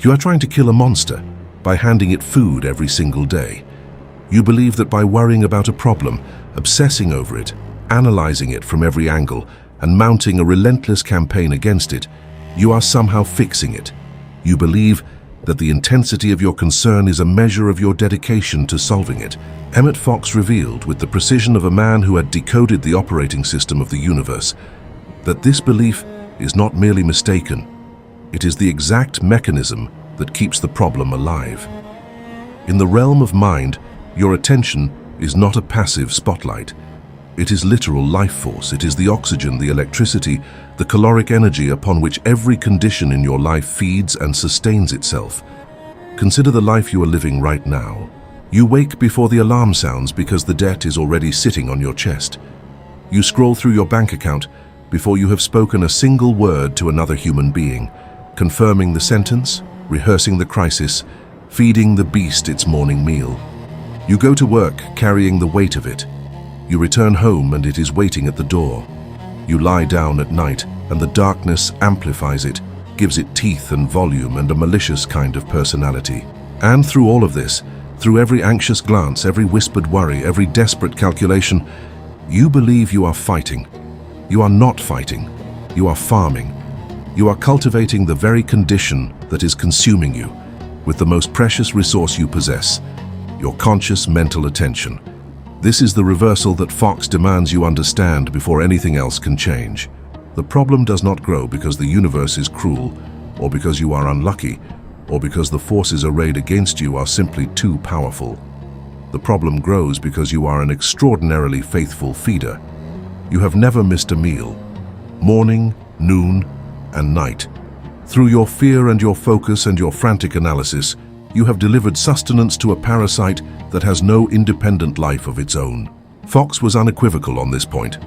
You are trying to kill a monster by handing it food every single day. You believe that by worrying about a problem, obsessing over it, analyzing it from every angle, and mounting a relentless campaign against it, you are somehow fixing it. You believe that the intensity of your concern is a measure of your dedication to solving it. Emmet Fox revealed, with the precision of a man who had decoded the operating system of the universe, that this belief is not merely mistaken. It is the exact mechanism that keeps the problem alive. In the realm of mind, your attention is not a passive spotlight. It is literal life force. It is the oxygen, the electricity, the caloric energy upon which every condition in your life feeds and sustains itself. Consider the life you are living right now. You wake before the alarm sounds because the debt is already sitting on your chest. You scroll through your bank account before you have spoken a single word to another human being, confirming the sentence, rehearsing the crisis, feeding the beast its morning meal. You go to work carrying the weight of it. You return home and it is waiting at the door. You lie down at night and the darkness amplifies it, gives it teeth and volume and a malicious kind of personality. And through all of this, through every anxious glance, every whispered worry, every desperate calculation, you believe you are fighting. You are not fighting. You are farming. You are cultivating the very condition that is consuming you with the most precious resource you possess, your conscious mental attention. This is the reversal that Fox demands you understand before anything else can change. The problem does not grow because the universe is cruel, or because you are unlucky, or because the forces arrayed against you are simply too powerful. The problem grows because you are an extraordinarily faithful feeder. You have never missed a meal, morning, noon, and night. Through your fear and your focus and your frantic analysis, you have delivered sustenance to a parasite that has no independent life of its own. Fox was unequivocal on this point.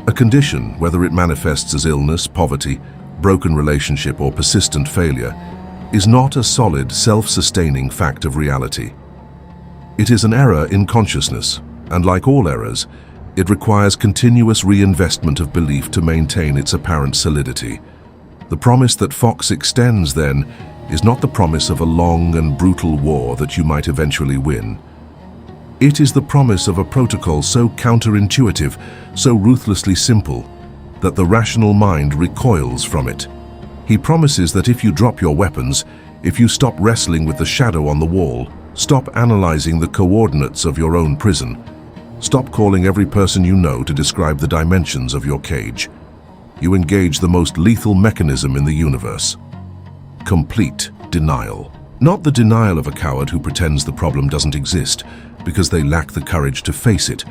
A condition, whether it manifests as illness, poverty, broken relationship, or persistent failure, is not a solid, self-sustaining fact of reality. It is an error in consciousness, and like all errors, it requires continuous reinvestment of belief to maintain its apparent solidity. The promise that Fox extends, then, is not the promise of a long and brutal war that you might eventually win. It is the promise of a protocol so counterintuitive, so ruthlessly simple, that the rational mind recoils from it. He promises that if you drop your weapons, if you stop wrestling with the shadow on the wall, stop analyzing the coordinates of your own prison, stop calling every person you know to describe the dimensions of your cage, you engage the most lethal mechanism in the universe. Complete denial. Not the denial of a coward who pretends the problem doesn't exist because they lack the courage to face it,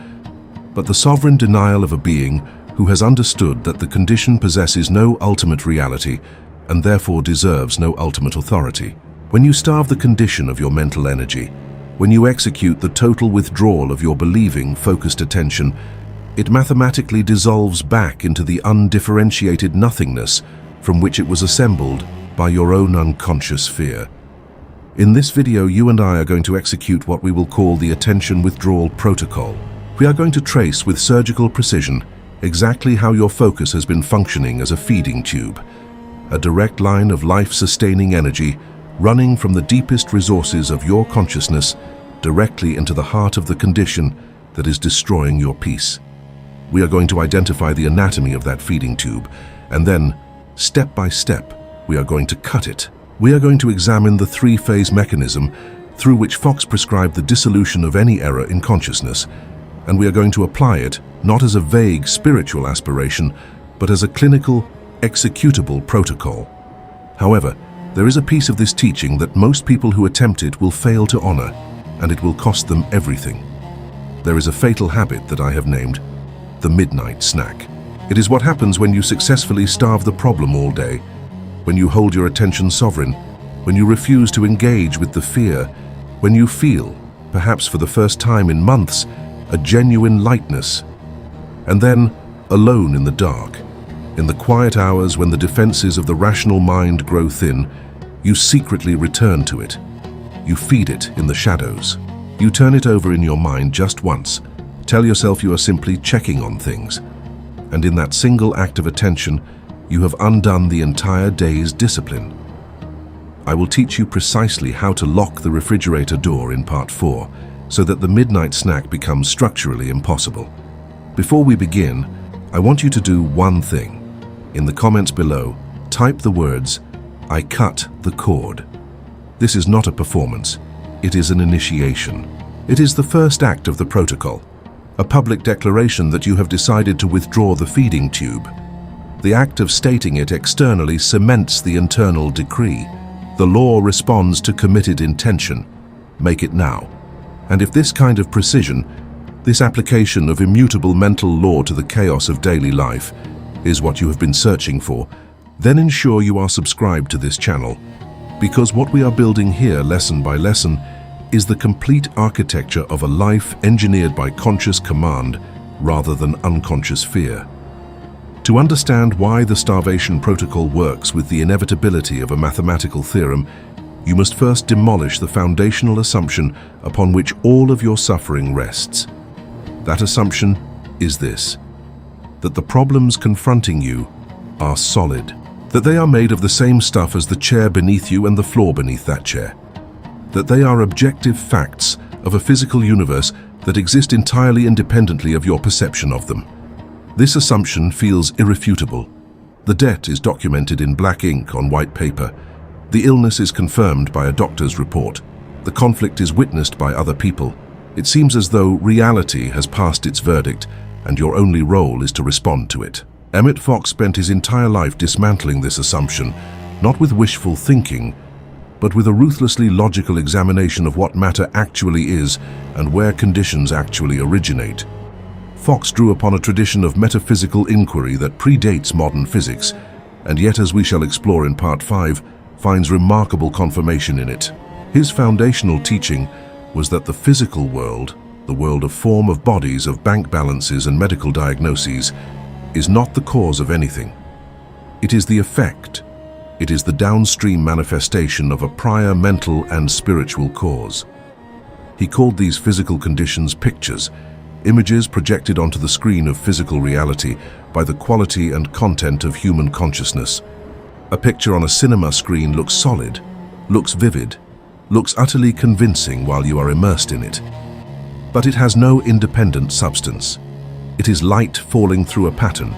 but the sovereign denial of a being who has understood that the condition possesses no ultimate reality and therefore deserves no ultimate authority. When you starve the condition of your mental energy, when you execute the total withdrawal of your believing, focused attention, it mathematically dissolves back into the undifferentiated nothingness from which it was assembled by your own unconscious fear. In this video, you and I are going to execute what we will call the attention withdrawal protocol. We are going to trace with surgical precision exactly how your focus has been functioning as a feeding tube, a direct line of life-sustaining energy running from the deepest resources of your consciousness directly into the heart of the condition that is destroying your peace. We are going to identify the anatomy of that feeding tube, and then, step by step, we are going to cut it. We are going to examine the three-phase mechanism through which Fox prescribed the dissolution of any error in consciousness, and we are going to apply it not as a vague spiritual aspiration, but as a clinical, executable protocol. However, there is a piece of this teaching that most people who attempt it will fail to honor, and it will cost them everything. There is a fatal habit that I have named the midnight snack. It is what happens when you successfully starve the problem all day, when you hold your attention sovereign, when you refuse to engage with the fear, when you feel, perhaps for the first time in months, a genuine lightness. And then, alone in the dark, in the quiet hours when the defenses of the rational mind grow thin, you secretly return to it. You feed it in the shadows. You turn it over in your mind just once. Tell yourself you are simply checking on things. And in that single act of attention, you have undone the entire day's discipline. I will teach you precisely how to lock the refrigerator door in part 4, so that the midnight snack becomes structurally impossible. Before we begin, I want you to do one thing. In the comments below, type the words, "I cut the cord." This is not a performance, it is an initiation. It is the first act of the protocol, a public declaration that you have decided to withdraw the feeding tube. The act of stating it externally cements the internal decree. The law responds to committed intention. Make it now. And if this kind of precision, this application of immutable mental law to the chaos of daily life, is what you have been searching for, then ensure you are subscribed to this channel. Because what we are building here, lesson by lesson, is the complete architecture of a life engineered by conscious command rather than unconscious fear. To understand why the starvation protocol works with the inevitability of a mathematical theorem, you must first demolish the foundational assumption upon which all of your suffering rests. That assumption is this: that the problems confronting you are solid, that they are made of the same stuff as the chair beneath you and the floor beneath that chair, that they are objective facts of a physical universe that exist entirely independently of your perception of them. This assumption feels irrefutable. The debt is documented in black ink on white paper. The illness is confirmed by a doctor's report. The conflict is witnessed by other people. It seems as though reality has passed its verdict, and your only role is to respond to it. Emmet Fox spent his entire life dismantling this assumption, not with wishful thinking, but with a ruthlessly logical examination of what matter actually is and where conditions actually originate. Fox drew upon a tradition of metaphysical inquiry that predates modern physics, and yet, as we shall explore in part 5, finds remarkable confirmation in it. His foundational teaching was that the physical world, the world of form, of bodies, of bank balances and medical diagnoses, is not the cause of anything. It is the effect. It is the downstream manifestation of a prior mental and spiritual cause. He called these physical conditions pictures, images projected onto the screen of physical reality by the quality and content of human consciousness. A picture on a cinema screen looks solid, looks vivid, looks utterly convincing while you are immersed in it. But it has no independent substance. It is light falling through a pattern.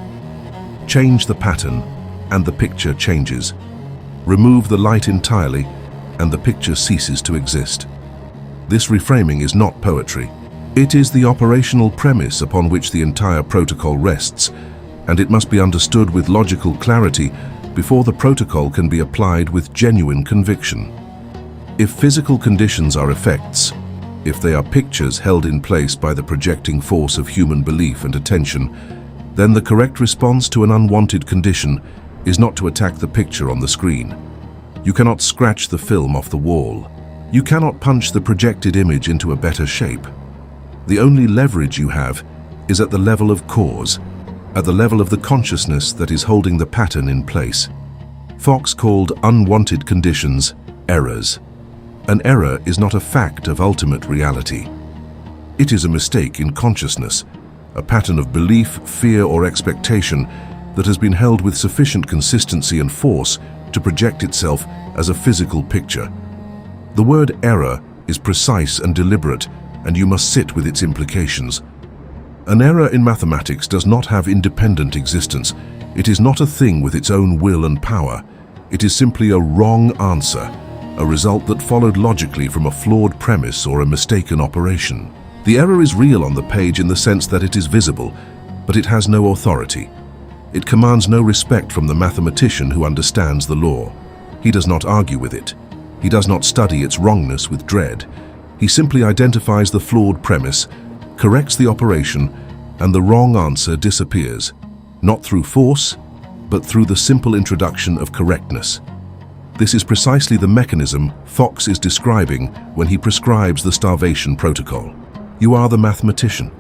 Change the pattern, and the picture changes. Remove the light entirely, and the picture ceases to exist. This reframing is not poetry. It is the operational premise upon which the entire protocol rests, and it must be understood with logical clarity before the protocol can be applied with genuine conviction. If physical conditions are effects, if they are pictures held in place by the projecting force of human belief and attention, then the correct response to an unwanted condition is not to attack the picture on the screen. You cannot scratch the film off the wall. You cannot punch the projected image into a better shape. The only leverage you have is at the level of cause, at the level of the consciousness that is holding the pattern in place. Fox called unwanted conditions errors. An error is not a fact of ultimate reality. It is a mistake in consciousness, a pattern of belief, fear, or expectation that has been held with sufficient consistency and force to project itself as a physical picture. The word error is precise and deliberate, and you must sit with its implications. An error in mathematics does not have independent existence. It is not a thing with its own will and power. It is simply a wrong answer, a result that followed logically from a flawed premise or a mistaken operation. The error is real on the page in the sense that it is visible, but it has no authority. It commands no respect from the mathematician who understands the law. He does not argue with it. He does not study its wrongness with dread. He simply identifies the flawed premise, corrects the operation, and the wrong answer disappears, not through force, but through the simple introduction of correctness. This is precisely the mechanism Fox is describing when he prescribes the starvation protocol. You are the mathematician.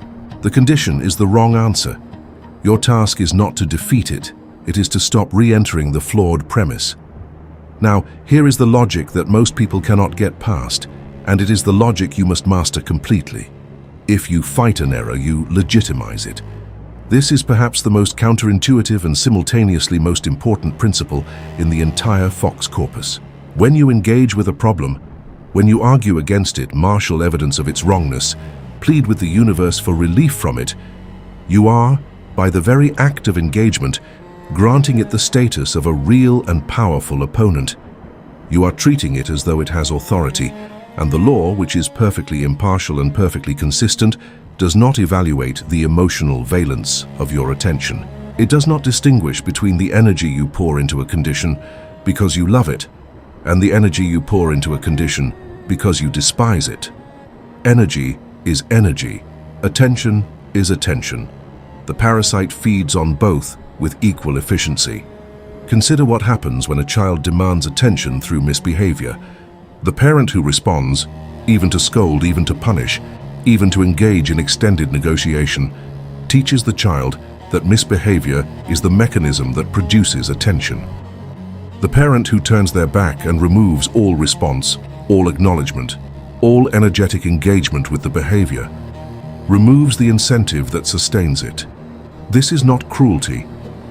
The condition is the wrong answer. Your task is not to defeat it. It is to stop re-entering the flawed premise. Now, here is the logic that most people cannot get past, and it is the logic you must master completely. If you fight an error, you legitimize it. This is perhaps the most counterintuitive and simultaneously most important principle in the entire Fox corpus. When you engage with a problem, when you argue against it, marshal evidence of its wrongness, plead with the universe for relief from it, you are, by the very act of engagement, granting it the status of a real and powerful opponent. You are treating it as though it has authority, and the law, which is perfectly impartial and perfectly consistent, does not evaluate the emotional valence of your attention. It does not distinguish between the energy you pour into a condition because you love it, and the energy you pour into a condition because you despise it. Energy is energy. Attention is attention. The parasite feeds on both with equal efficiency. Consider what happens when a child demands attention through misbehavior. The parent who responds, even to scold, even to punish, even to engage in extended negotiation, teaches the child that misbehavior is the mechanism that produces attention. The parent who turns their back and removes all response, all acknowledgement, all energetic engagement with the behavior, removes the incentive that sustains it. This is not cruelty.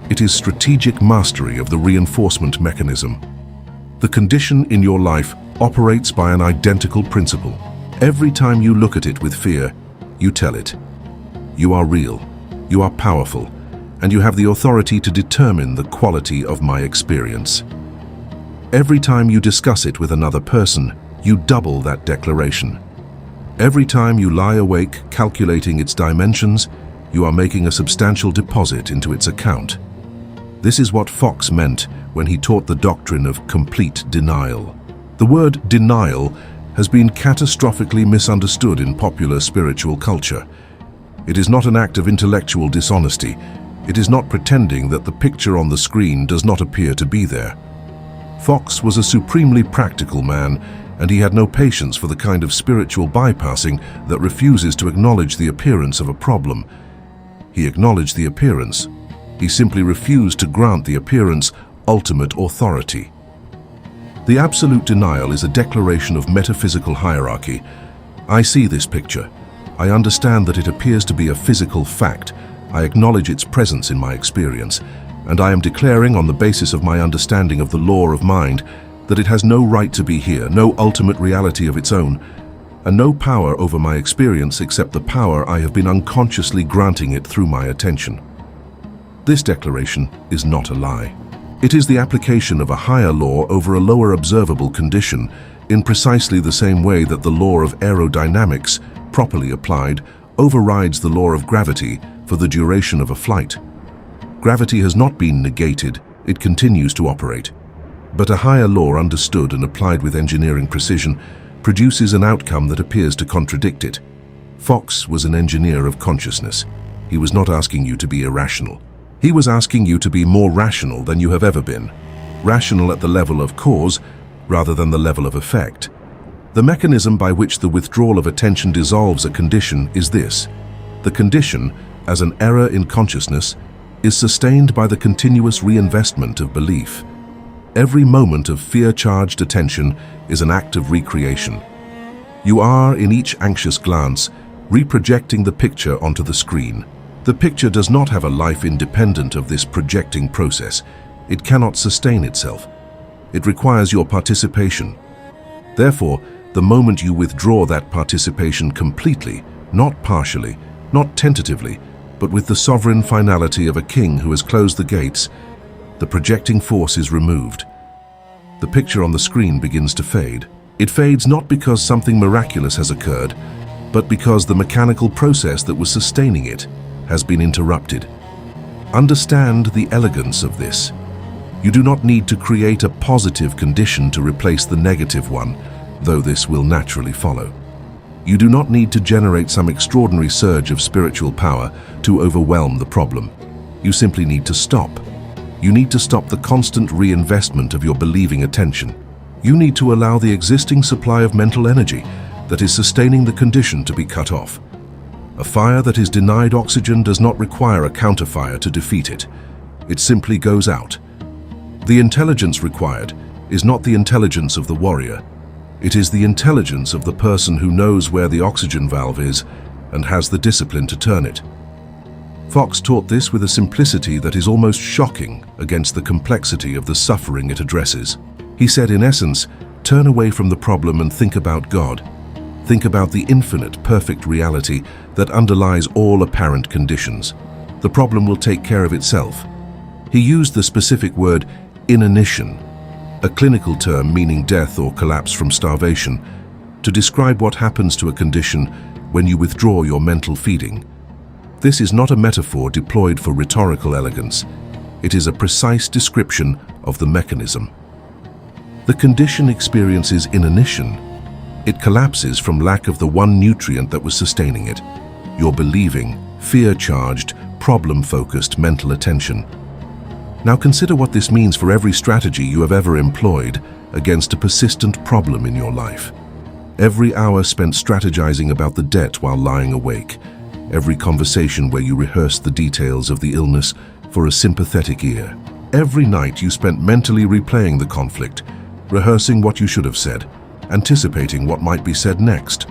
It is strategic mastery of the reinforcement mechanism. The condition in your life operates by an identical principle. Every time you look at it with fear, you tell it, you are real, you are powerful, and you have the authority to determine the quality of my experience. Every time you discuss it with another person, you double that declaration. Every time you lie awake calculating its dimensions, you are making a substantial deposit into its account. This is what Fox meant when he taught the doctrine of complete denial. The word denial has been catastrophically misunderstood in popular spiritual culture. It is not an act of intellectual dishonesty. It is not pretending that the picture on the screen does not appear to be there. Fox was a supremely practical man, and he had no patience for the kind of spiritual bypassing that refuses to acknowledge the appearance of a problem. He acknowledged the appearance. He simply refused to grant the appearance ultimate authority. The absolute denial is a declaration of metaphysical hierarchy. I see this picture. I understand that it appears to be a physical fact. I acknowledge its presence in my experience, and I am declaring on the basis of my understanding of the law of mind that it has no right to be here, no ultimate reality of its own, and no power over my experience except the power I have been unconsciously granting it through my attention. This declaration is not a lie. It is the application of a higher law over a lower observable condition in precisely the same way that the law of aerodynamics, properly applied, overrides the law of gravity for the duration of a flight. Gravity has not been negated, it continues to operate. But a higher law understood and applied with engineering precision produces an outcome that appears to contradict it. Fox was an engineer of consciousness. He was not asking you to be irrational. He was asking you to be more rational than you have ever been. Rational at the level of cause rather than the level of effect. The mechanism by which the withdrawal of attention dissolves a condition is this. The condition, as an error in consciousness, is sustained by the continuous reinvestment of belief. Every moment of fear-charged attention is an act of recreation. You are, in each anxious glance, reprojecting the picture onto the screen. The picture does not have a life independent of this projecting process. It cannot sustain itself. It requires your participation. Therefore, the moment you withdraw that participation completely, not partially, not tentatively, but with the sovereign finality of a king who has closed the gates, the projecting force is removed. The picture on the screen begins to fade. It fades not because something miraculous has occurred, but because the mechanical process that was sustaining it has been interrupted. Understand the elegance of this. You do not need to create a positive condition to replace the negative one, though this will naturally follow. You do not need to generate some extraordinary surge of spiritual power to overwhelm the problem. You simply need to stop. You need to stop the constant reinvestment of your believing attention. You need to allow the existing supply of mental energy that is sustaining the condition to be cut off. A fire that is denied oxygen does not require a counterfire to defeat it. It simply goes out. The intelligence required is not the intelligence of the warrior. It is the intelligence of the person who knows where the oxygen valve is and has the discipline to turn it. Fox taught this with a simplicity that is almost shocking against the complexity of the suffering it addresses. He said, in essence, turn away from the problem and think about God. Think about the infinite, perfect reality that underlies all apparent conditions. The problem will take care of itself. He used the specific word inanition, a clinical term meaning death or collapse from starvation, to describe what happens to a condition when you withdraw your mental feeding. This is not a metaphor deployed for rhetorical elegance. It is a precise description of the mechanism. The condition experiences inanition. It collapses from lack of the one nutrient that was sustaining it, your believing, fear-charged, problem-focused mental attention. Now consider what this means for every strategy you have ever employed against a persistent problem in your life. Every hour spent strategizing about the debt while lying awake. Every conversation where you rehearsed the details of the illness for a sympathetic ear. Every night you spent mentally replaying the conflict, rehearsing what you should have said, anticipating what might be said next.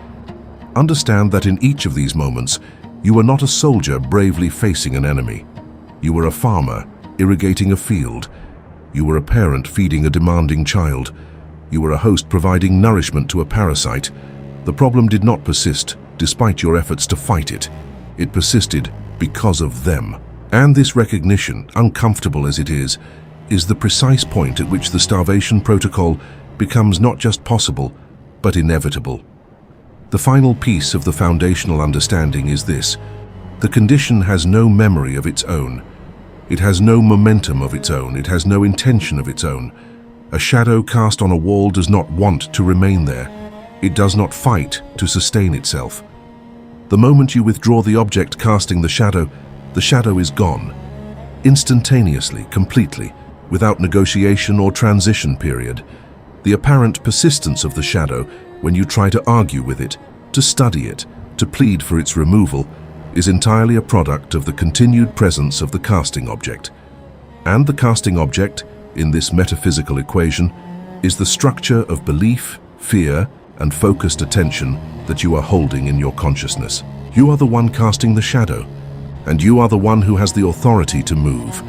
Understand that in each of these moments, you were not a soldier bravely facing an enemy. You were a farmer irrigating a field. You were a parent feeding a demanding child. You were a host providing nourishment to a parasite. The problem did not persist, despite your efforts to fight it. It persisted because of them. And this recognition, uncomfortable as it is the precise point at which the starvation protocol becomes not just possible, but inevitable. The final piece of the foundational understanding is this: the condition has no memory of its own. It has no momentum of its own. It has no intention of its own. A shadow cast on a wall does not want to remain there. It does not fight to sustain itself. The moment you withdraw the object casting the shadow is gone. Instantaneously, completely, without negotiation or transition period. The apparent persistence of the shadow, when you try to argue with it, to study it, to plead for its removal, is entirely a product of the continued presence of the casting object. And the casting object, in this metaphysical equation, is the structure of belief, fear, and focused attention that you are holding in your consciousness. You are the one casting the shadow, and you are the one who has the authority to move.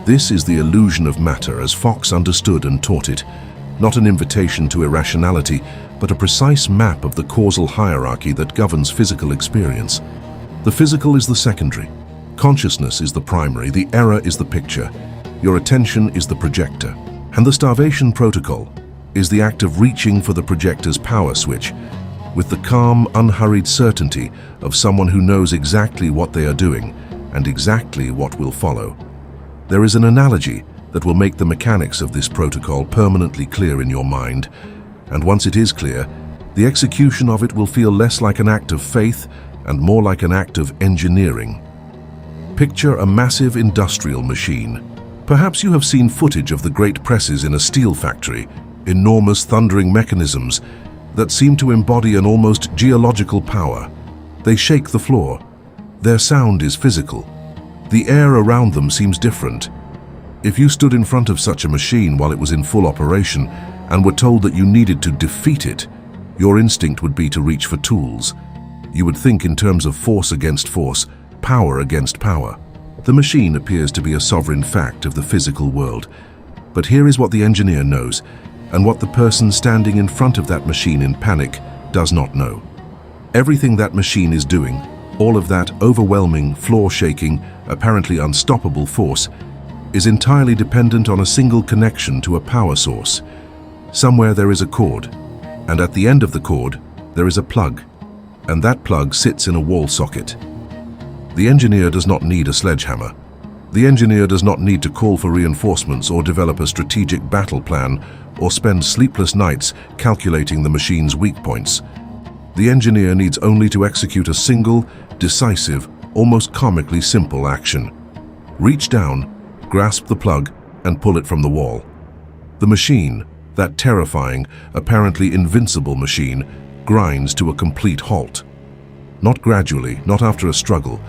This is the illusion of matter as Fox understood and taught it, not an invitation to irrationality, but a precise map of the causal hierarchy that governs physical experience. The physical is the secondary, consciousness is the primary, the error is the picture, your attention is the projector. And the starvation protocol is the act of reaching for the projector's power switch with the calm, unhurried certainty of someone who knows exactly what they are doing and exactly what will follow. There is an analogy that will make the mechanics of this protocol permanently clear in your mind, and once it is clear, the execution of it will feel less like an act of faith and more like an act of engineering. Picture a massive industrial machine. Perhaps you have seen footage of the great presses in a steel factory, enormous thundering mechanisms that seem to embody an almost geological power. They shake the floor. Their sound is physical. The air around them seems different. If you stood in front of such a machine while it was in full operation and were told that you needed to defeat it, your instinct would be to reach for tools. You would think in terms of force against force, power against power. The machine appears to be a sovereign fact of the physical world. But here is what the engineer knows, and what the person standing in front of that machine in panic does not know. Everything that machine is doing, all of that overwhelming, floor-shaking, apparently unstoppable force, is entirely dependent on a single connection to a power source. Somewhere there is a cord, and at the end of the cord, there is a plug, and that plug sits in a wall socket. The engineer does not need a sledgehammer. The engineer does not need to call for reinforcements or develop a strategic battle plan or spend sleepless nights calculating the machine's weak points. The engineer needs only to execute a single, decisive, almost comically simple action. Reach down, grasp the plug, and pull it from the wall. The machine, that terrifying, apparently invincible machine, grinds to a complete halt. Not gradually, not after a struggle,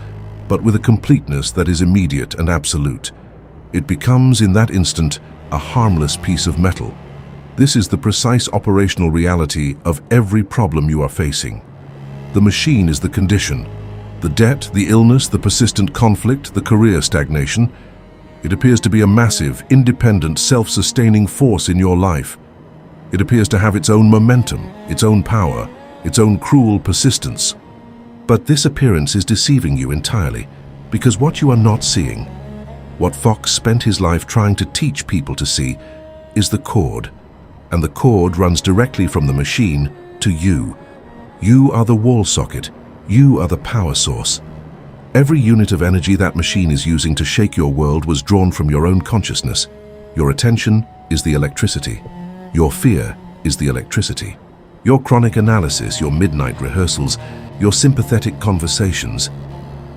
but with a completeness that is immediate and absolute. It becomes, in that instant, a harmless piece of metal. This is the precise operational reality of every problem you are facing. The machine is the condition. The debt, the illness, the persistent conflict, the career stagnation. It appears to be a massive, independent, self-sustaining force in your life. It appears to have its own momentum, its own power, its own cruel persistence. But this appearance is deceiving you entirely, because what you are not seeing, what Fox spent his life trying to teach people to see, is the cord. And the cord runs directly from the machine to you. You are the wall socket. You are the power source. Every unit of energy that machine is using to shake your world was drawn from your own consciousness. Your attention is the electricity. Your fear is the electricity. Your chronic analysis, your midnight rehearsals, your sympathetic conversations,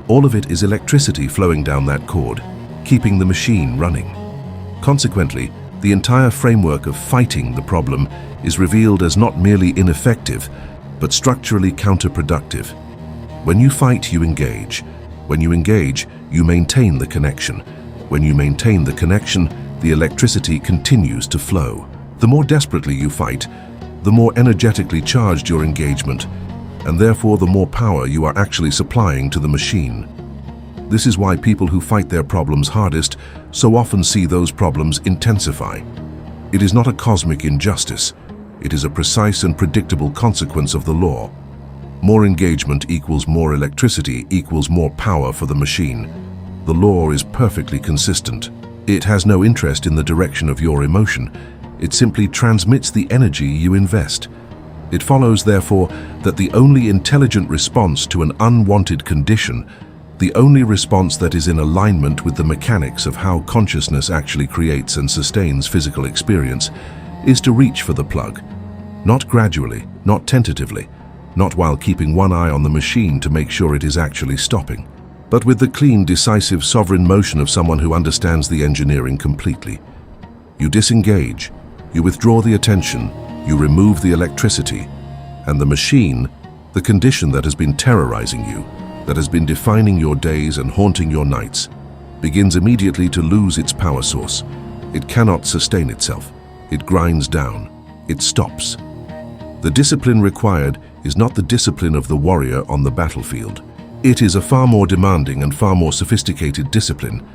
all of it is electricity flowing down that cord, keeping the machine running. Consequently, the entire framework of fighting the problem is revealed as not merely ineffective, but structurally counterproductive. When you fight, you engage. When you engage, you maintain the connection. When you maintain the connection, the electricity continues to flow. The more desperately you fight, the more energetically charged your engagement, and therefore the more power you are actually supplying to the machine. This is why people who fight their problems hardest so often see those problems intensify. It is not a cosmic injustice. It is a precise and predictable consequence of the law. More engagement equals more electricity equals more power for the machine. The law is perfectly consistent. It has no interest in the direction of your emotion. It simply transmits the energy you invest. It follows, therefore, that the only intelligent response to an unwanted condition, the only response that is in alignment with the mechanics of how consciousness actually creates and sustains physical experience, is to reach for the plug. Not gradually, not tentatively, not while keeping one eye on the machine to make sure it is actually stopping, but with the clean, decisive, sovereign motion of someone who understands the engineering completely. You disengage, you withdraw the attention, you remove the electricity, and the machine, the condition that has been terrorizing you, that has been defining your days and haunting your nights, begins immediately to lose its power source. It cannot sustain itself. It grinds down. It stops. The discipline required is not the discipline of the warrior on the battlefield. It is a far more demanding and far more sophisticated discipline,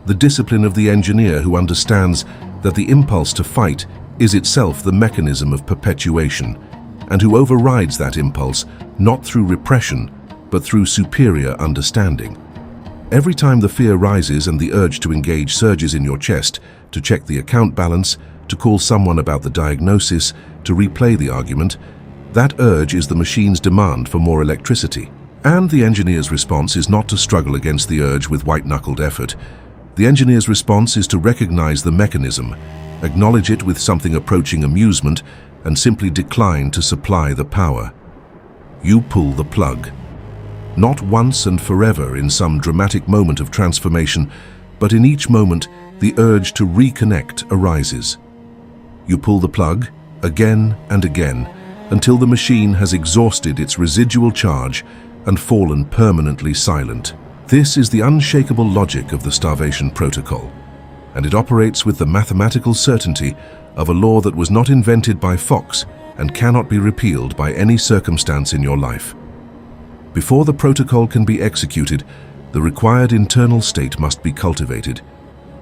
the discipline of the engineer who understands that the impulse to fight is itself the mechanism of perpetuation, and who overrides that impulse not through repression, but through superior understanding. Every time the fear rises and the urge to engage surges in your chest, to check the account balance, to call someone about the diagnosis, to replay the argument, that urge is the machine's demand for more electricity. And the engineer's response is not to struggle against the urge with white-knuckled effort. The engineer's response is to recognize the mechanism, acknowledge it with something approaching amusement, and simply decline to supply the power. You pull the plug. Not once and forever in some dramatic moment of transformation, but in each moment the urge to reconnect arises. You pull the plug again and again until the machine has exhausted its residual charge and fallen permanently silent. This is the unshakable logic of the Starvation Protocol, and it operates with the mathematical certainty of a law that was not invented by Fox and cannot be repealed by any circumstance in your life. Before the protocol can be executed, the required internal state must be cultivated,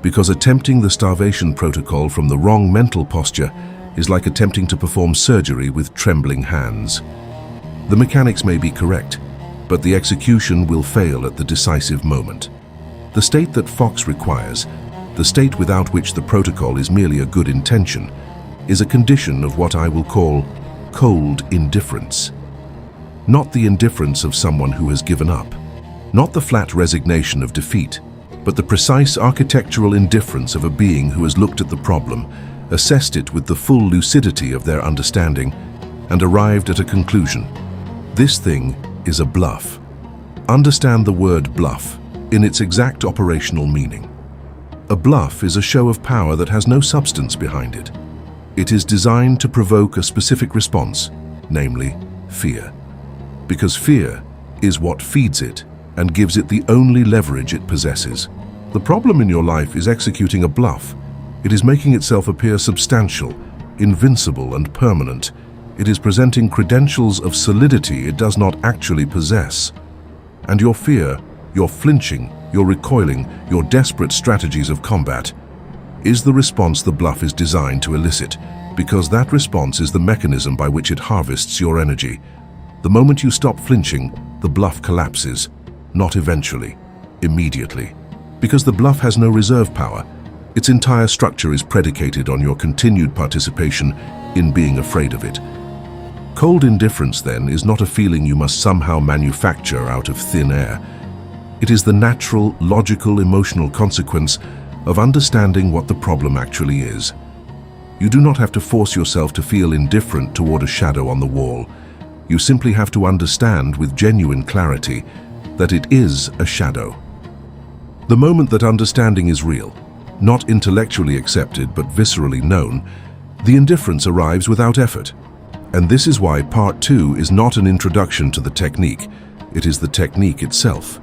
because attempting the Starvation Protocol from the wrong mental posture is like attempting to perform surgery with trembling hands. The mechanics may be correct, but the execution will fail at the decisive moment. The state that Fox requires, the state without which the protocol is merely a good intention, is a condition of what I will call cold indifference. Not the indifference of someone who has given up, not the flat resignation of defeat, but the precise architectural indifference of a being who has looked at the problem, assessed it with the full lucidity of their understanding, and arrived at a conclusion. This thing is a bluff. Understand the word bluff in its exact operational meaning. A bluff is a show of power that has no substance behind it. It is designed to provoke a specific response, namely fear. Because fear is what feeds it and gives it the only leverage it possesses. The problem in your life is executing a bluff. It is making itself appear substantial, invincible, and permanent. It is presenting credentials of solidity it does not actually possess. And your fear, your flinching, your recoiling, your desperate strategies of combat is the response the bluff is designed to elicit, because that response is the mechanism by which it harvests your energy. The moment you stop flinching, the bluff collapses, not eventually, immediately. Because the bluff has no reserve power, its entire structure is predicated on your continued participation in being afraid of it. Cold indifference, then, is not a feeling you must somehow manufacture out of thin air. It is the natural, logical, emotional consequence of understanding what the problem actually is. You do not have to force yourself to feel indifferent toward a shadow on the wall. You simply have to understand with genuine clarity that it is a shadow. The moment that understanding is real, not intellectually accepted but viscerally known, the indifference arrives without effort. And this is why part 2 is not an introduction to the technique, it is the technique itself.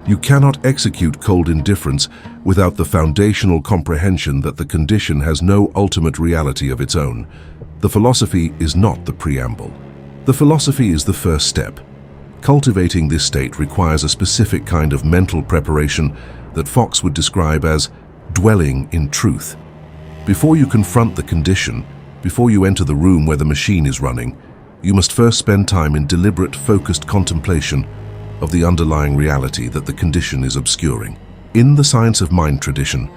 You cannot execute cold indifference without the foundational comprehension that the condition has no ultimate reality of its own. The philosophy is not the preamble. The philosophy is the first step. Cultivating this state requires a specific kind of mental preparation that Fox would describe as dwelling in truth. Before you confront the condition, before you enter the room where the machine is running, you must first spend time in deliberate, focused contemplation of the underlying reality that the condition is obscuring. In the science of mind tradition,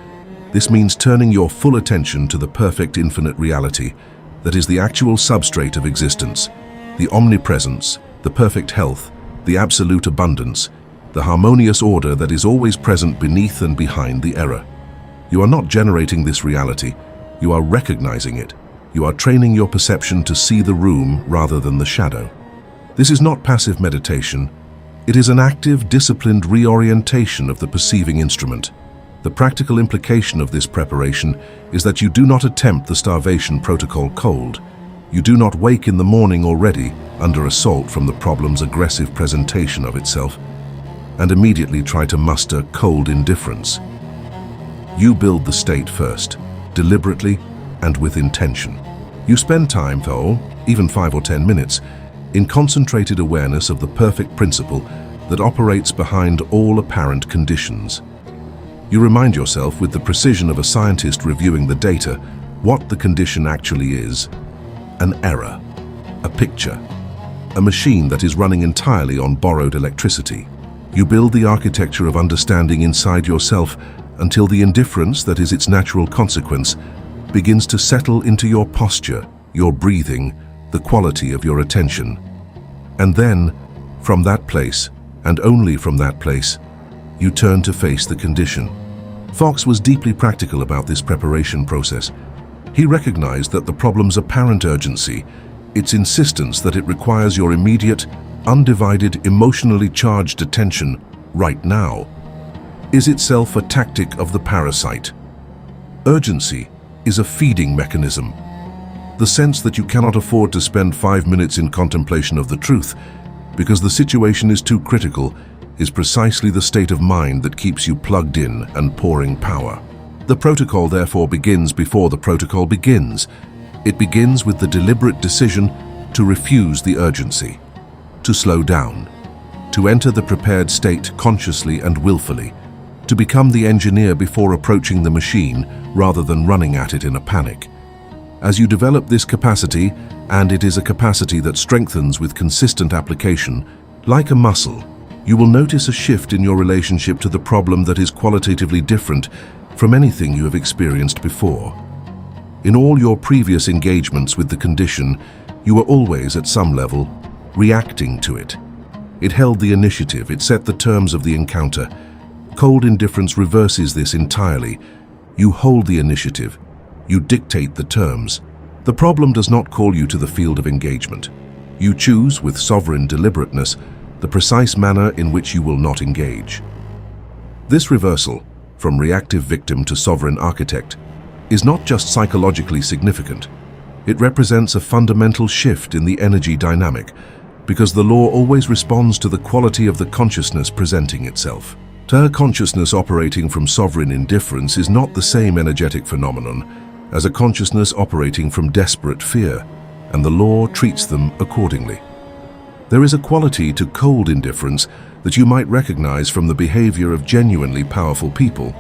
this means turning your full attention to the perfect infinite reality that is the actual substrate of existence, the omnipresence, the perfect health, the absolute abundance, the harmonious order that is always present beneath and behind the error. You are not generating this reality, you are recognizing it. You are training your perception to see the room rather than the shadow. This is not passive meditation. It is an active, disciplined reorientation of the perceiving instrument. The practical implication of this preparation is that you do not attempt the starvation protocol cold. You do not wake in the morning already under assault from the problem's aggressive presentation of itself and immediately try to muster cold indifference. You build the state first, deliberately and with intention. You spend time, though, even 5 or 10 minutes, in concentrated awareness of the perfect principle that operates behind all apparent conditions. You remind yourself with the precision of a scientist reviewing the data what the condition actually is: an error, a picture, a machine that is running entirely on borrowed electricity. You build the architecture of understanding inside yourself until the indifference that is its natural consequence begins to settle into your posture, your breathing, the quality of your attention. And then, from that place, and only from that place, you turn to face the condition. Fox was deeply practical about this preparation process. He recognized that the problem's apparent urgency, its insistence that it requires your immediate, undivided, emotionally charged attention right now, is itself a tactic of the parasite. Urgency is a feeding mechanism. The sense that you cannot afford to spend 5 minutes in contemplation of the truth because the situation is too critical is precisely the state of mind that keeps you plugged in and pouring power. The protocol therefore begins before the protocol begins. It begins with the deliberate decision to refuse the urgency, to slow down, to enter the prepared state consciously and willfully, to become the engineer before approaching the machine rather than running at it in a panic. As you develop this capacity, and it is a capacity that strengthens with consistent application, like a muscle, you will notice a shift in your relationship to the problem that is qualitatively different from anything you have experienced before. In all your previous engagements with the condition, you were always, at some level, reacting to it. It held the initiative, it set the terms of the encounter. Cold indifference reverses this entirely. You hold the initiative. You dictate the terms. The problem does not call you to the field of engagement. You choose, with sovereign deliberateness, the precise manner in which you will not engage. This reversal, from reactive victim to sovereign architect, is not just psychologically significant. It represents a fundamental shift in the energy dynamic, because the law always responds to the quality of the consciousness presenting itself. Her consciousness operating from sovereign indifference is not the same energetic phenomenon as a consciousness operating from desperate fear, and the law treats them accordingly. There is a quality to cold indifference that you might recognize from the behavior of genuinely powerful people,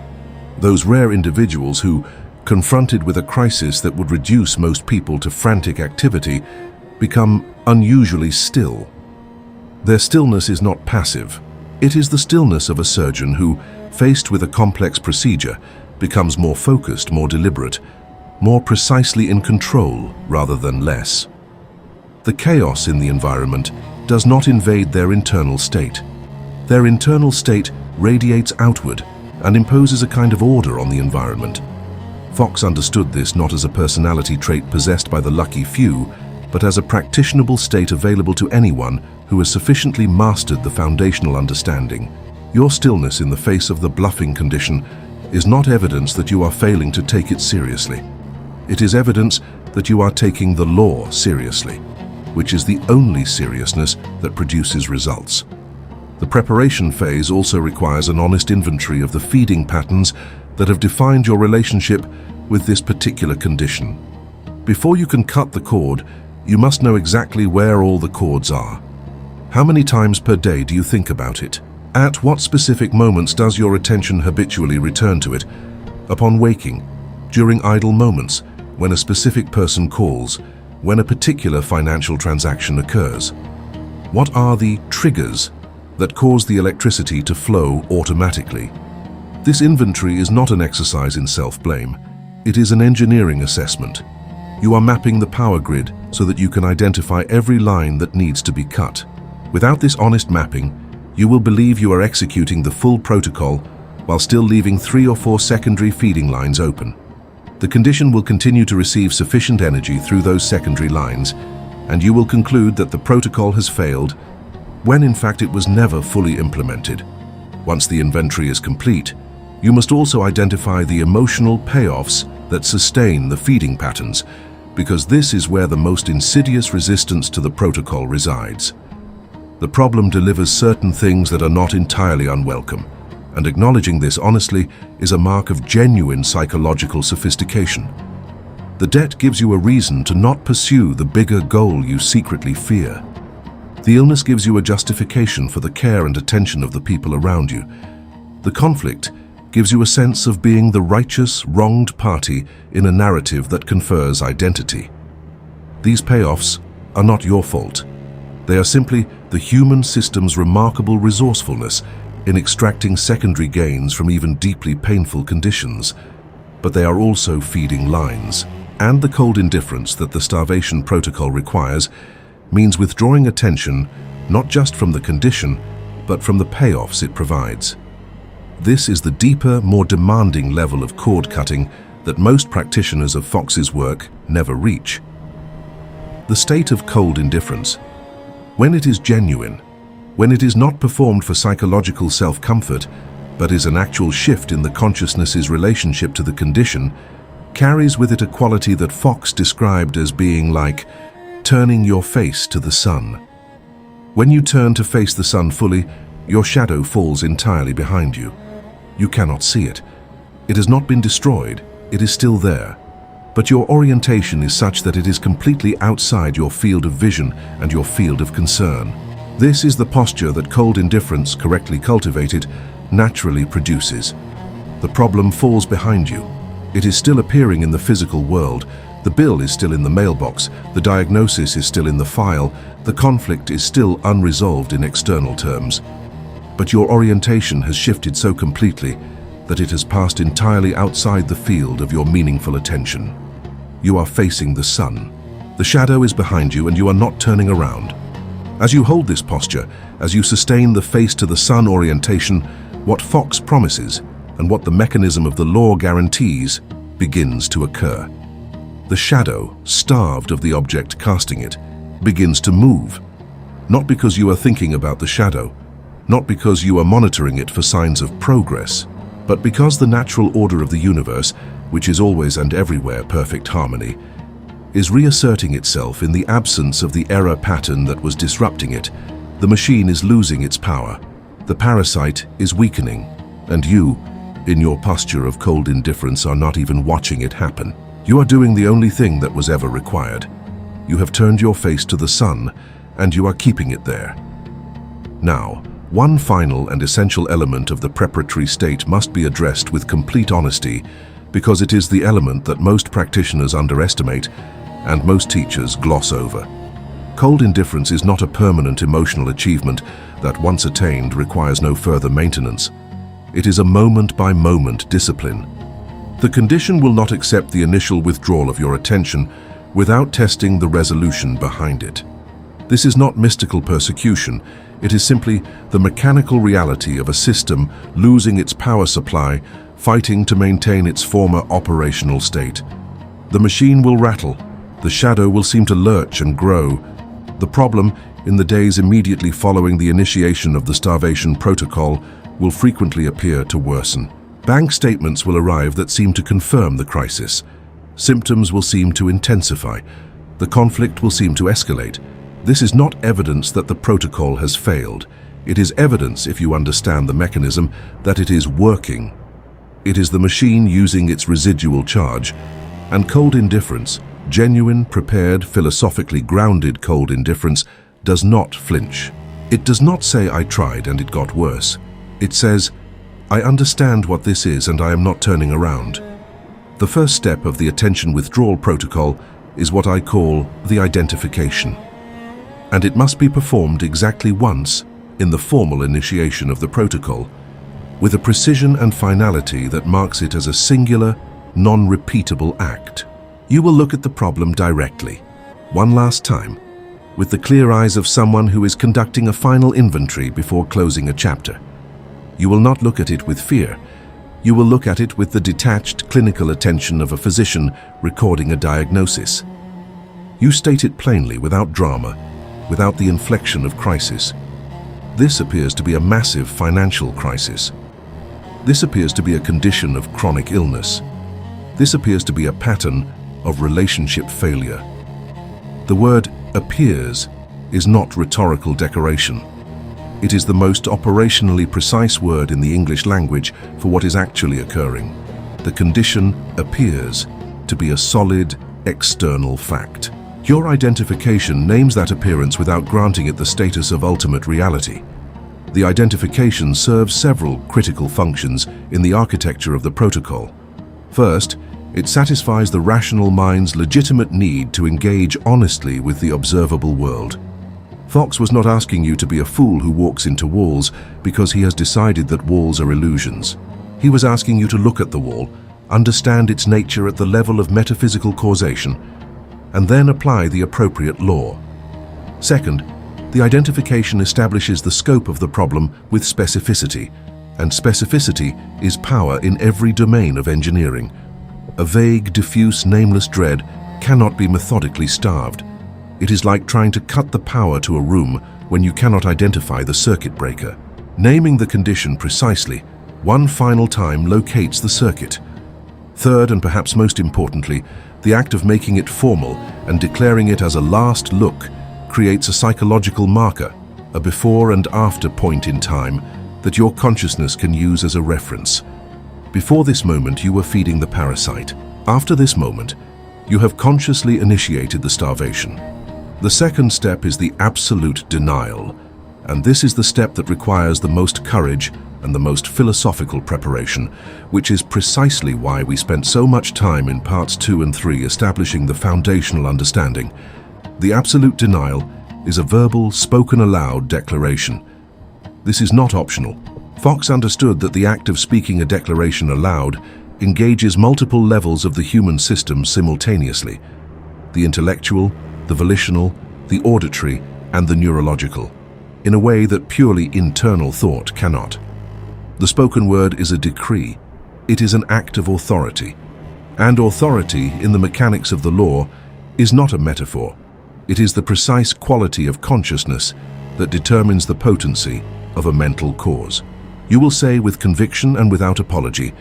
those rare individuals who, confronted with a crisis that would reduce most people to frantic activity, become unusually still. Their stillness is not passive. It is the stillness of a surgeon who, faced with a complex procedure, becomes more focused, more deliberate, more precisely in control rather than less. The chaos in the environment does not invade their internal state. Their internal state radiates outward and imposes a kind of order on the environment. Fox understood this not as a personality trait possessed by the lucky few, but as a practitionable state available to anyone who has sufficiently mastered the foundational understanding. Your stillness in the face of the bluffing condition is not evidence that you are failing to take it seriously. It is evidence that you are taking the law seriously, which is the only seriousness that produces results. The preparation phase also requires an honest inventory of the feeding patterns that have defined your relationship with this particular condition. Before you can cut the cord, you must know exactly where all the cords are. How many times per day do you think about it? At what specific moments does your attention habitually return to it? Upon waking, during idle moments, when a specific person calls, when a particular financial transaction occurs? What are the triggers that cause the electricity to flow automatically? This inventory is not an exercise in self-blame. It is an engineering assessment. You are mapping the power grid so that you can identify every line that needs to be cut. Without this honest mapping, you will believe you are executing the full protocol while still leaving 3 or 4 secondary feeding lines open. The condition will continue to receive sufficient energy through those secondary lines, and you will conclude that the protocol has failed, when in fact it was never fully implemented. Once the inventory is complete, you must also identify the emotional payoffs that sustain the feeding patterns, because this is where the most insidious resistance to the protocol resides. The problem delivers certain things that are not entirely unwelcome, and acknowledging this honestly is a mark of genuine psychological sophistication. The debt gives you a reason to not pursue the bigger goal you secretly fear. The illness gives you a justification for the care and attention of the people around you. The conflict gives you a sense of being the righteous, wronged party in a narrative that confers identity. These payoffs are not your fault. They are simply the human system's remarkable resourcefulness in extracting secondary gains from even deeply painful conditions. But they are also feeding lines. And the cold indifference that the starvation protocol requires means withdrawing attention not just from the condition, but from the payoffs it provides. This is the deeper, more demanding level of cord cutting that most practitioners of Fox's work never reach. The state of cold indifference, when it is genuine, when it is not performed for psychological self-comfort, but is an actual shift in the consciousness's relationship to the condition, carries with it a quality that Fox described as being like turning your face to the sun. When you turn to face the sun fully, your shadow falls entirely behind you. You cannot see it. It has not been destroyed. It is still there. But your orientation is such that it is completely outside your field of vision and your field of concern. This is the posture that cold indifference, correctly cultivated, naturally produces. The problem falls behind you. It is still appearing in the physical world. The bill is still in the mailbox. The diagnosis is still in the file. The conflict is still unresolved in external terms. But your orientation has shifted so completely that it has passed entirely outside the field of your meaningful attention. You are facing the sun. The shadow is behind you and you are not turning around. As you hold this posture, as you sustain the face to the sun orientation, what Fox promises and what the mechanism of the law guarantees begins to occur. The shadow, starved of the object casting it, begins to move. Not because you are thinking about the shadow, not because you are monitoring it for signs of progress, but because the natural order of the universe, which is always and everywhere perfect harmony, is reasserting itself in the absence of the error pattern that was disrupting it. The machine is losing its power. The parasite is weakening, and you, in your posture of cold indifference, are not even watching it happen. You are doing the only thing that was ever required. You have turned your face to the sun, and you are keeping it there. Now, one final and essential element of the preparatory state must be addressed with complete honesty, because it is the element that most practitioners underestimate and most teachers gloss over. Cold indifference is not a permanent emotional achievement that, once attained, requires no further maintenance. It is a moment-by-moment discipline. The condition will not accept the initial withdrawal of your attention without testing the resolution behind it. This is not mystical persecution. It is simply the mechanical reality of a system losing its power supply, fighting to maintain its former operational state. The machine will rattle. The shadow will seem to lurch and grow. The problem, in the days immediately following the initiation of the starvation protocol, will frequently appear to worsen. Bank statements will arrive that seem to confirm the crisis. Symptoms will seem to intensify. The conflict will seem to escalate. This is not evidence that the protocol has failed. It is evidence, if you understand the mechanism, that it is working. It is the machine using its residual charge. And cold indifference, genuine, prepared, philosophically grounded cold indifference, does not flinch. It does not say, "I tried and it got worse." It says, "I understand what this is and I am not turning around." The first step of the attention withdrawal protocol is what I call the identification. And it must be performed exactly once in the formal initiation of the protocol, with a precision and finality that marks it as a singular, non-repeatable act. You will look at the problem directly, one last time, with the clear eyes of someone who is conducting a final inventory before closing a chapter. You will not look at it with fear. You will look at it with the detached clinical attention of a physician recording a diagnosis. You state it plainly, without drama, without the inflection of crisis. This appears to be a massive financial crisis. This appears to be a condition of chronic illness. This appears to be a pattern of relationship failure. The word appears is not rhetorical decoration. It is the most operationally precise word in the English language for what is actually occurring. The condition appears to be a solid, external fact. Your identification names that appearance without granting it the status of ultimate reality. The identification serves several critical functions in the architecture of the protocol. First, it satisfies the rational mind's legitimate need to engage honestly with the observable world. Fox was not asking you to be a fool who walks into walls because he has decided that walls are illusions. He was asking you to look at the wall, understand its nature at the level of metaphysical causation, and then apply the appropriate law. Second, the identification establishes the scope of the problem with specificity, and specificity is power in every domain of engineering. A vague, diffuse, nameless dread cannot be methodically starved. It is like trying to cut the power to a room when you cannot identify the circuit breaker. Naming the condition precisely, one final time, locates the circuit. Third, and perhaps most importantly, the act of making it formal and declaring it as a last look creates a psychological marker, a before and after point in time that your consciousness can use as a reference. Before this moment, you were feeding the parasite. After this moment, you have consciously initiated the starvation. The second step is the absolute denial, and this is the step that requires the most courage and the most philosophical preparation, which is precisely why we spent so much time in parts 2 and 3 establishing the foundational understanding. The absolute denial is a verbal, spoken aloud declaration. This is not optional. Fox understood that the act of speaking a declaration aloud engages multiple levels of the human system simultaneously: the intellectual, the volitional, the auditory, and the neurological, in a way that purely internal thought cannot. The spoken word is a decree. It is an act of authority. And authority, in the mechanics of the law, is not a metaphor. It is the precise quality of consciousness that determines the potency of a mental cause. You will say with conviction and without apology,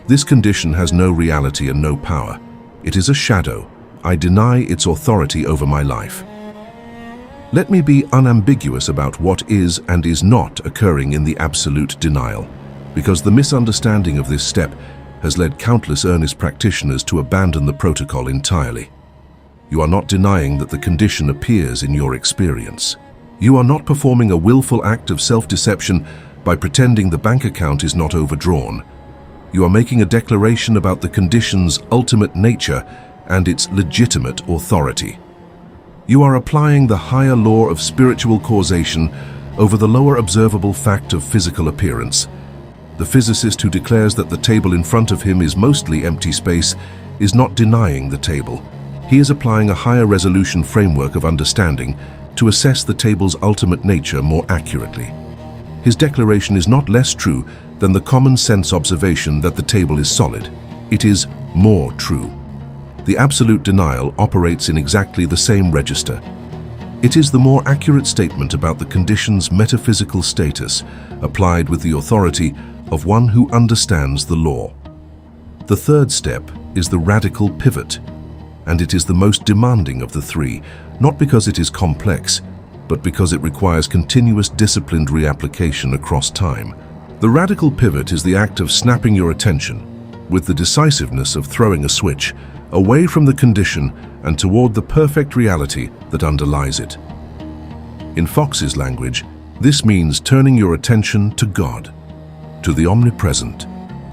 "This condition has no reality and no power. It is a shadow. I deny its authority over my life." Let me be unambiguous about what is and is not occurring in the absolute denial, because the misunderstanding of this step has led countless earnest practitioners to abandon the protocol entirely. You are not denying that the condition appears in your experience. You are not performing a willful act of self-deception by pretending the bank account is not overdrawn. You are making a declaration about the condition's ultimate nature and its legitimate authority. You are applying the higher law of spiritual causation over the lower observable fact of physical appearance. The physicist who declares that the table in front of him is mostly empty space is not denying the table. He is applying a higher resolution framework of understanding to assess the table's ultimate nature more accurately. His declaration is not less true than the common sense observation that the table is solid. It is more true. The absolute denial operates in exactly the same register. It is the more accurate statement about the condition's metaphysical status, applied with the authority of one who understands the law. The third step is the radical pivot, and it is the most demanding of the three, not because it is complex, but because it requires continuous disciplined reapplication across time. The radical pivot is the act of snapping your attention, with the decisiveness of throwing a switch, away from the condition and toward the perfect reality that underlies it. In Fox's language, this means turning your attention to God, to the omnipresent,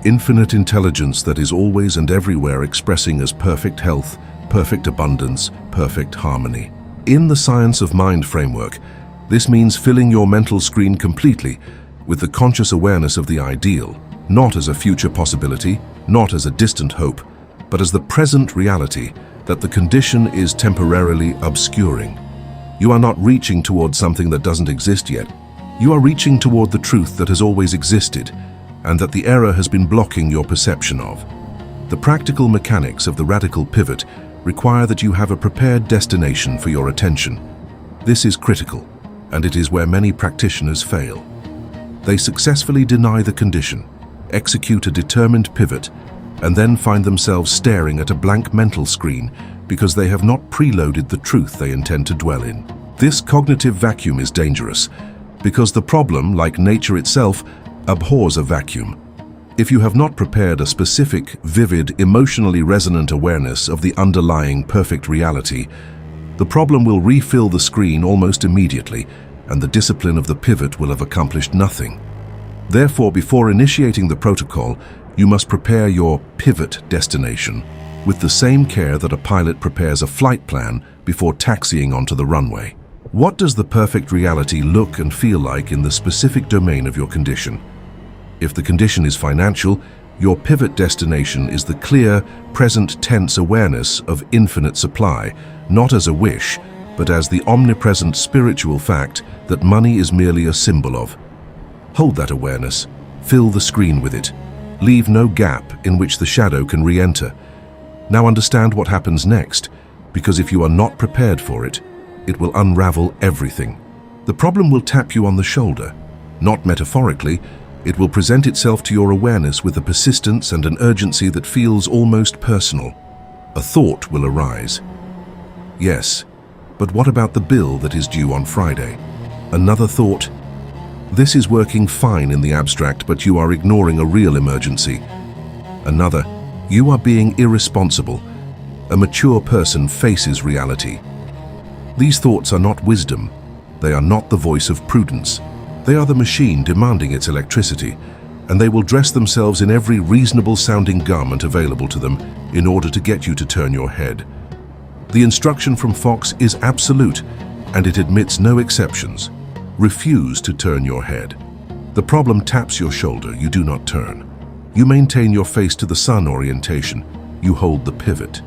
infinite intelligence that is always and everywhere expressing as perfect health, perfect abundance, perfect harmony. In the science of mind framework, this means filling your mental screen completely with the conscious awareness of the ideal, not as a future possibility, not as a distant hope, but as the present reality that the condition is temporarily obscuring. You are not reaching toward something that doesn't exist yet. You are reaching toward the truth that has always existed and that the error has been blocking your perception of. The practical mechanics of the radical pivot require that you have a prepared destination for your attention. This is critical, and it is where many practitioners fail. They successfully deny the condition, execute a determined pivot, and then find themselves staring at a blank mental screen because they have not preloaded the truth they intend to dwell in. This cognitive vacuum is dangerous because the problem, like nature itself, abhors a vacuum. If you have not prepared a specific, vivid, emotionally resonant awareness of the underlying perfect reality, the problem will refill the screen almost immediately, and the discipline of the pivot will have accomplished nothing. Therefore, before initiating the protocol, you must prepare your pivot destination with the same care that a pilot prepares a flight plan before taxiing onto the runway. What does the perfect reality look and feel like in the specific domain of your condition? If the condition is financial, your pivot destination is the clear, present tense awareness of infinite supply, not as a wish, but as the omnipresent spiritual fact that money is merely a symbol of. Hold that awareness, fill the screen with it. Leave no gap in which the shadow can re-enter. Now understand what happens next, because if you are not prepared for it, it will unravel everything. The problem will tap you on the shoulder. Not metaphorically, it will present itself to your awareness with a persistence and an urgency that feels almost personal. A thought will arise. Yes, but what about the bill that is due on Friday? Another thought. This is working fine in the abstract, but you are ignoring a real emergency. Another. You are being irresponsible. A mature person faces reality. These thoughts are not wisdom. They are not the voice of prudence. They are the machine demanding its electricity, and they will dress themselves in every reasonable-sounding garment available to them in order to get you to turn your head. The instruction from Fox is absolute, and it admits no exceptions. Refuse to turn your head. The problem taps your shoulder, you do not turn. You maintain your face to the sun orientation. You hold the pivot.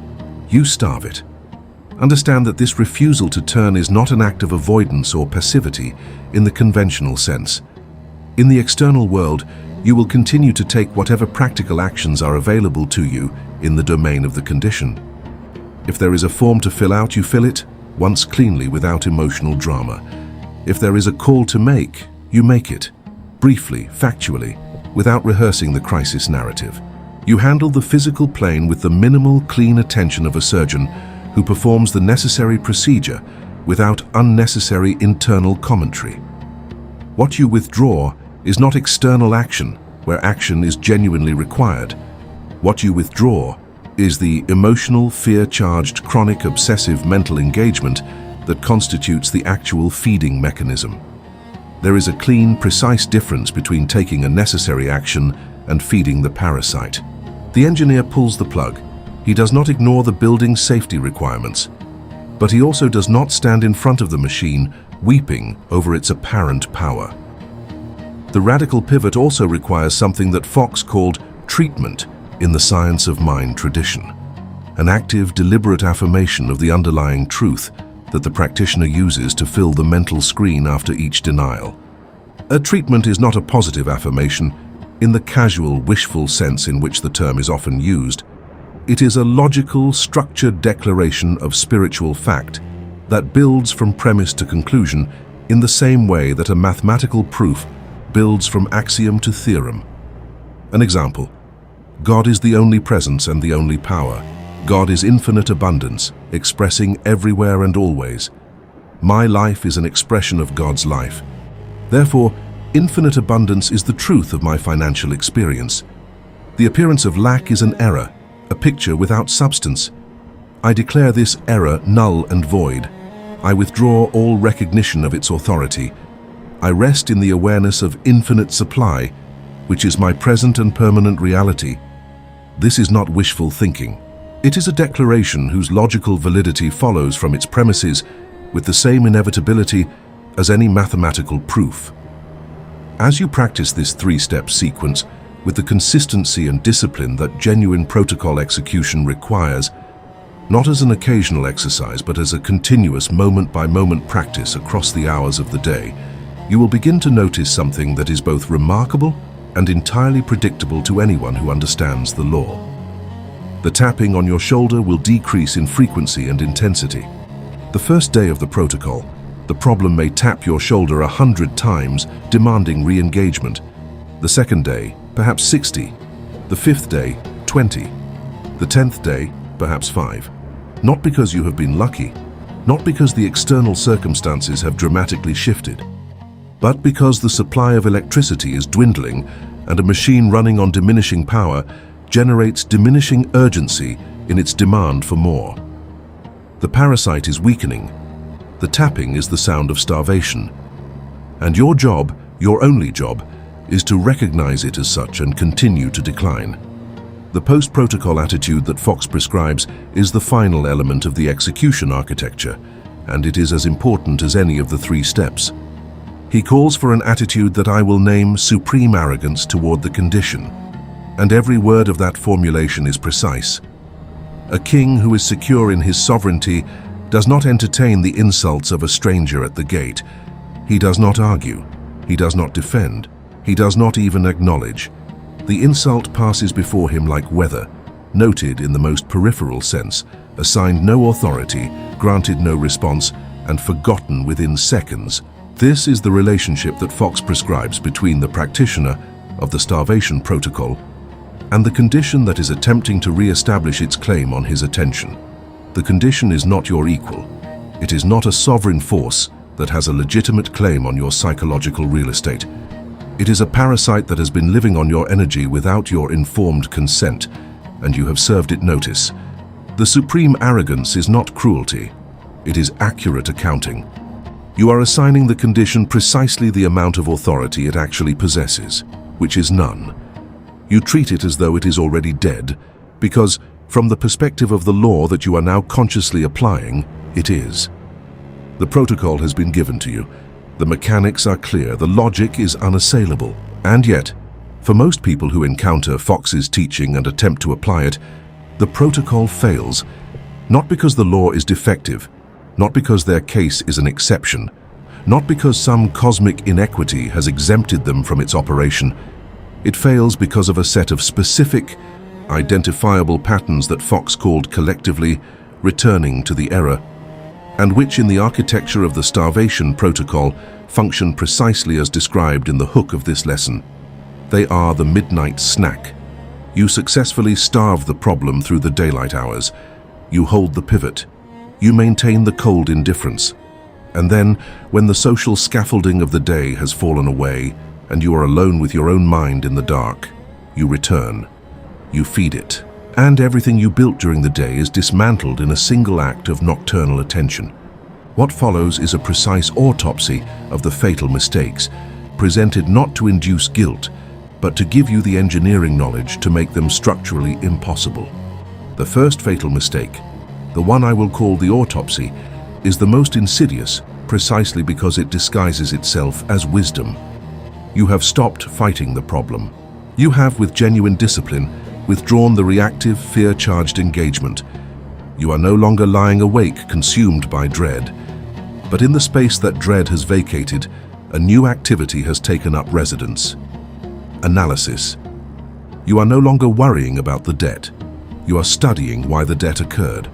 You starve it. Understand that this refusal to turn is not an act of avoidance or passivity in the conventional sense. In the external world, you will continue to take whatever practical actions are available to you in the domain of the condition. If there is a form to fill out, you fill it, once cleanly without emotional drama. If there is a call to make, you make it, briefly, factually, without rehearsing the crisis narrative. You handle the physical plane with the minimal, clean attention of a surgeon who performs the necessary procedure without unnecessary internal commentary. What you withdraw is not external action, where action is genuinely required. What you withdraw is the emotional, fear-charged, chronic, obsessive mental engagement that constitutes the actual feeding mechanism. There is a clean, precise difference between taking a necessary action and feeding the parasite. The engineer pulls the plug. He does not ignore the building's safety requirements, but he also does not stand in front of the machine, weeping over its apparent power. The radical pivot also requires something that Fox called treatment in the science of mind tradition, an active, deliberate affirmation of the underlying truth that the practitioner uses to fill the mental screen after each denial. A treatment is not a positive affirmation in the casual, wishful sense in which the term is often used. It is a logical, structured declaration of spiritual fact that builds from premise to conclusion in the same way that a mathematical proof builds from axiom to theorem. An example: God is the only presence and the only power. God is infinite abundance, expressing everywhere and always. My life is an expression of God's life. Therefore, infinite abundance is the truth of my financial experience. The appearance of lack is an error, a picture without substance. I declare this error null and void. I withdraw all recognition of its authority. I rest in the awareness of infinite supply, which is my present and permanent reality. This is not wishful thinking. It is a declaration whose logical validity follows from its premises with the same inevitability as any mathematical proof. As you practice this three-step sequence with the consistency and discipline that genuine protocol execution requires, not as an occasional exercise but as a continuous moment-by-moment practice across the hours of the day, you will begin to notice something that is both remarkable and entirely predictable to anyone who understands the law. The tapping on your shoulder will decrease in frequency and intensity. The first day of the protocol, the problem may tap your shoulder 100 times, demanding re-engagement. The second day, perhaps 60. The fifth day, 20. The 10th day, perhaps 5. Not because you have been lucky, not because the external circumstances have dramatically shifted, but because the supply of electricity is dwindling and a machine running on diminishing power generates diminishing urgency in its demand for more. The parasite is weakening. The tapping is the sound of starvation. And your job, your only job, is to recognize it as such and continue to decline. The post-protocol attitude that Fox prescribes is the final element of the execution architecture, and it is as important as any of the three steps. He calls for an attitude that I will name supreme arrogance toward the condition, and every word of that formulation is precise. A king who is secure in his sovereignty does not entertain the insults of a stranger at the gate. He does not argue. He does not defend. He does not even acknowledge. The insult passes before him like weather, noted in the most peripheral sense, assigned no authority, granted no response, and forgotten within seconds. This is the relationship that Fox prescribes between the practitioner of the starvation protocol and the condition that is attempting to re-establish its claim on his attention. The condition is not your equal. It is not a sovereign force that has a legitimate claim on your psychological real estate. It is a parasite that has been living on your energy without your informed consent, and you have served it notice. The supreme arrogance is not cruelty. It is accurate accounting. You are assigning the condition precisely the amount of authority it actually possesses, which is none. You treat it as though it is already dead, because, from the perspective of the law that you are now consciously applying, it is. The protocol has been given to you. The mechanics are clear, the logic is unassailable. And yet, for most people who encounter Fox's teaching and attempt to apply it, the protocol fails, not because the law is defective, not because their case is an exception, not because some cosmic inequity has exempted them from its operation. It fails because of a set of specific, identifiable patterns that Fox called collectively returning to the error, and which in the architecture of the starvation protocol function precisely as described in the hook of this lesson. They are the midnight snack. You successfully starve the problem through the daylight hours. You hold the pivot. You maintain the cold indifference. And then, when the social scaffolding of the day has fallen away and you are alone with your own mind in the dark, you return. You feed it. And everything you built during the day is dismantled in a single act of nocturnal attention. What follows is a precise autopsy of the fatal mistakes, presented not to induce guilt, but to give you the engineering knowledge to make them structurally impossible. The first fatal mistake, the one I will call the autopsy, is the most insidious precisely because it disguises itself as wisdom. You have stopped fighting the problem. You have, with genuine discipline, withdrawn the reactive, fear-charged engagement. You are no longer lying awake, consumed by dread. But in the space that dread has vacated, a new activity has taken up residence. Analysis. You are no longer worrying about the debt. You are studying why the debt occurred.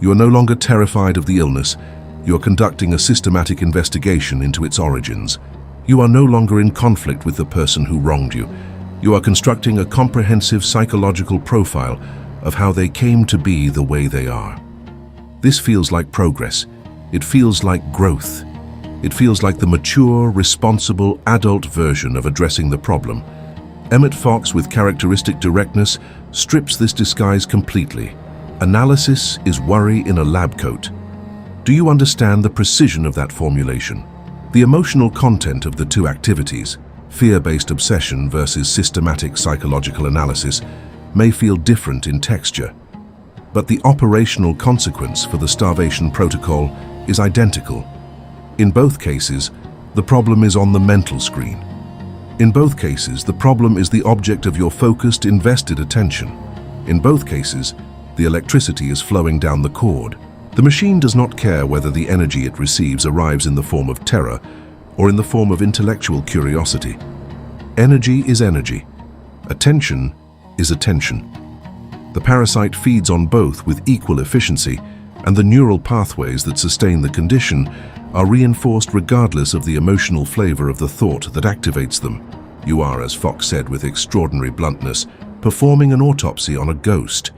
You are no longer terrified of the illness. You are conducting a systematic investigation into its origins. You are no longer in conflict with the person who wronged you. You are constructing a comprehensive psychological profile of how they came to be the way they are. This feels like progress. It feels like growth. It feels like the mature, responsible, adult version of addressing the problem. Emmet Fox, with characteristic directness, strips this disguise completely. Analysis is worry in a lab coat. Do you understand the precision of that formulation? The emotional content of the two activities, fear-based obsession versus systematic psychological analysis, may feel different in texture, but the operational consequence for the starvation protocol is identical. In both cases, the problem is on the mental screen. In both cases, the problem is the object of your focused, invested attention. In both cases, the electricity is flowing down the cord. The machine does not care whether the energy it receives arrives in the form of terror or in the form of intellectual curiosity. Energy is energy. Attention is attention. The parasite feeds on both with equal efficiency, and the neural pathways that sustain the condition are reinforced regardless of the emotional flavor of the thought that activates them. You are, as Fox said with extraordinary bluntness, performing an autopsy on a ghost.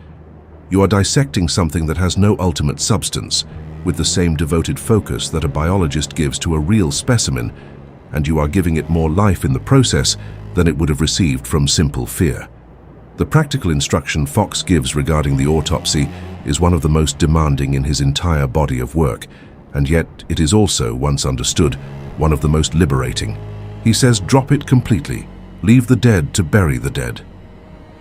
You are dissecting something that has no ultimate substance, with the same devoted focus that a biologist gives to a real specimen, and you are giving it more life in the process than it would have received from simple fear. The practical instruction Fox gives regarding the autopsy is one of the most demanding in his entire body of work, and yet it is also, once understood, one of the most liberating. He says, drop it completely. Leave the dead to bury the dead.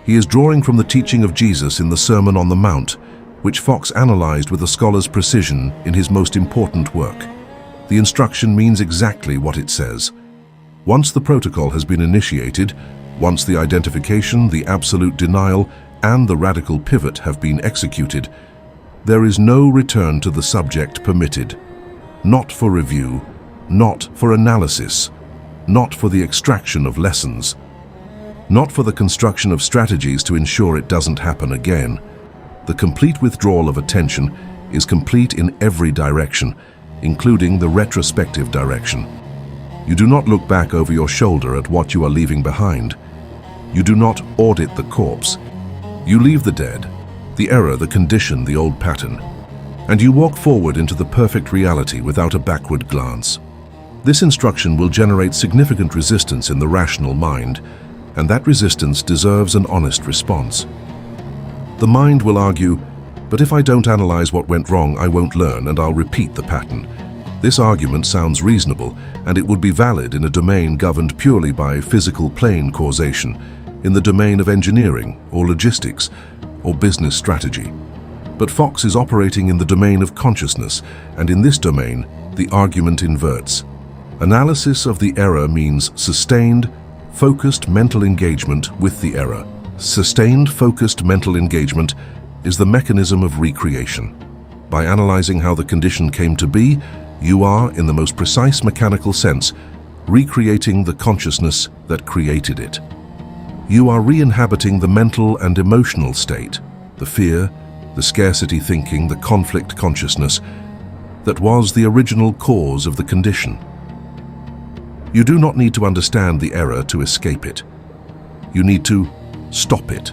He is drawing from the teaching of Jesus in the Sermon on the Mount, which Fox analyzed with a scholar's precision in his most important work. The instruction means exactly what it says. Once the protocol has been initiated, once the identification, the absolute denial, and the radical pivot have been executed, there is no return to the subject permitted. Not for review, not for analysis, not for the extraction of lessons, not for the construction of strategies to ensure it doesn't happen again. The complete withdrawal of attention is complete in every direction, including the retrospective direction. You do not look back over your shoulder at what you are leaving behind. You do not audit the corpse. You leave the dead, the error, the condition, the old pattern, and you walk forward into the perfect reality without a backward glance. This instruction will generate significant resistance in the rational mind, and that resistance deserves an honest response. The mind will argue, but if I don't analyze what went wrong, I won't learn and I'll repeat the pattern. This argument sounds reasonable, and it would be valid in a domain governed purely by physical plane causation, in the domain of engineering or logistics or business strategy. But Fox is operating in the domain of consciousness, and in this domain, the argument inverts. Analysis of the error means sustained, focused mental engagement with the error. Sustained, focused mental engagement is the mechanism of recreation. By analyzing how the condition came to be, you are, in the most precise mechanical sense, recreating the consciousness that created it. You are re-inhabiting the mental and emotional state, the fear, the scarcity thinking, the conflict consciousness that was the original cause of the condition. You do not need to understand the error to escape it. You need to stop it.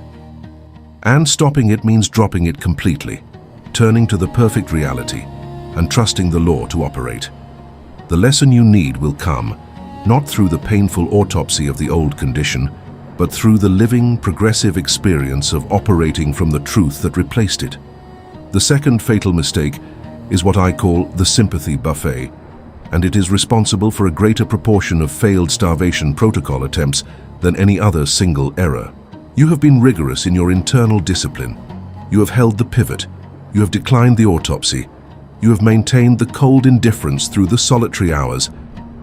And stopping it means dropping it completely, turning to the perfect reality, and trusting the law to operate. The lesson you need will come, not through the painful autopsy of the old condition, but through the living, progressive experience of operating from the truth that replaced it. The second fatal mistake is what I call the sympathy buffet, and it is responsible for a greater proportion of failed starvation protocol attempts than any other single error. You have been rigorous in your internal discipline. You have held the pivot. You have declined the autopsy. You have maintained the cold indifference through the solitary hours.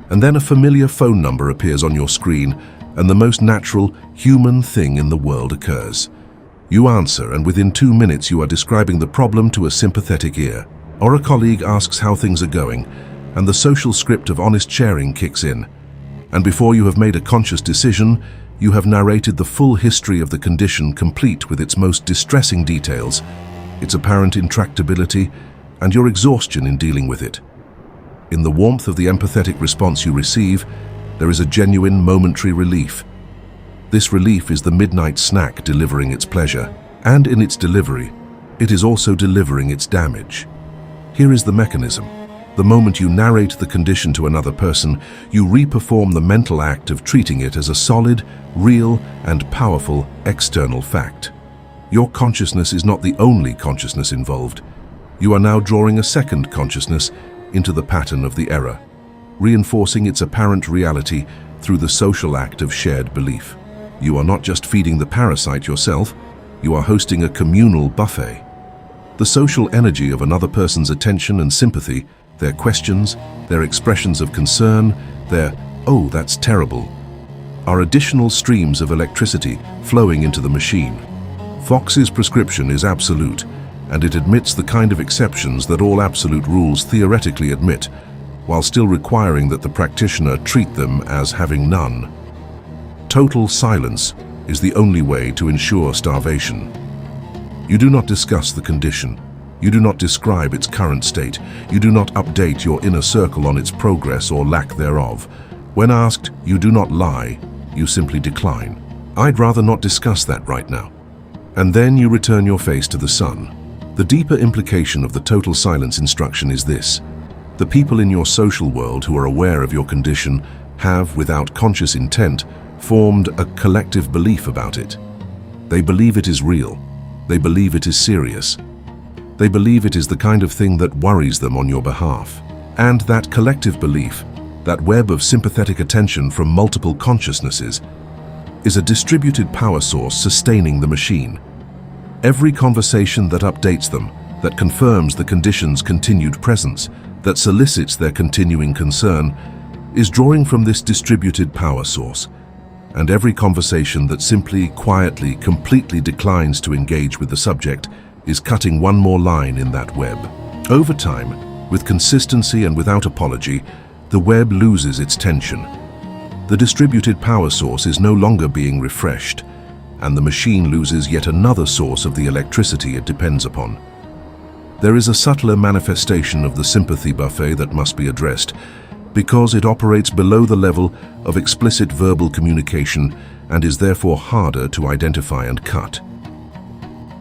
And then a familiar phone number appears on your screen, and the most natural, human thing in the world occurs. You answer, and within 2 minutes you are describing the problem to a sympathetic ear. Or a colleague asks how things are going, and the social script of honest sharing kicks in. And before you have made a conscious decision, you have narrated the full history of the condition, complete with its most distressing details, its apparent intractability, and your exhaustion in dealing with it. In the warmth of the empathetic response you receive, there is a genuine momentary relief. This relief is the midnight snack delivering its pleasure, and in its delivery, it is also delivering its damage. Here is the mechanism. The moment you narrate the condition to another person, you re-perform the mental act of treating it as a solid, real, and powerful external fact. Your consciousness is not the only consciousness involved. You are now drawing a second consciousness into the pattern of the error, reinforcing its apparent reality through the social act of shared belief. You are not just feeding the parasite yourself, you are hosting a communal buffet. The social energy of another person's attention and sympathy, their questions, their expressions of concern, their "oh, that's terrible," are additional streams of electricity flowing into the machine. Fox's prescription is absolute, and it admits the kind of exceptions that all absolute rules theoretically admit, while still requiring that the practitioner treat them as having none. Total silence is the only way to ensure starvation. You do not discuss the condition. You do not describe its current state. You do not update your inner circle on its progress or lack thereof. When asked, you do not lie. You simply decline. I'd rather not discuss that right now. And then you return your face to the sun. The deeper implication of the total silence instruction is this. The people in your social world who are aware of your condition have, without conscious intent, formed a collective belief about it. They believe it is real. They believe it is serious. They believe it is the kind of thing that worries them on your behalf. And that collective belief, that web of sympathetic attention from multiple consciousnesses, is a distributed power source sustaining the machine. Every conversation that updates them, that confirms the condition's continued presence, that solicits their continuing concern, is drawing from this distributed power source. And every conversation that simply, quietly, completely declines to engage with the subject is cutting one more line in that web. Over time, with consistency and without apology, the web loses its tension. The distributed power source is no longer being refreshed, and the machine loses yet another source of the electricity it depends upon. There is a subtler manifestation of the sympathy buffet that must be addressed, because it operates below the level of explicit verbal communication and is therefore harder to identify and cut.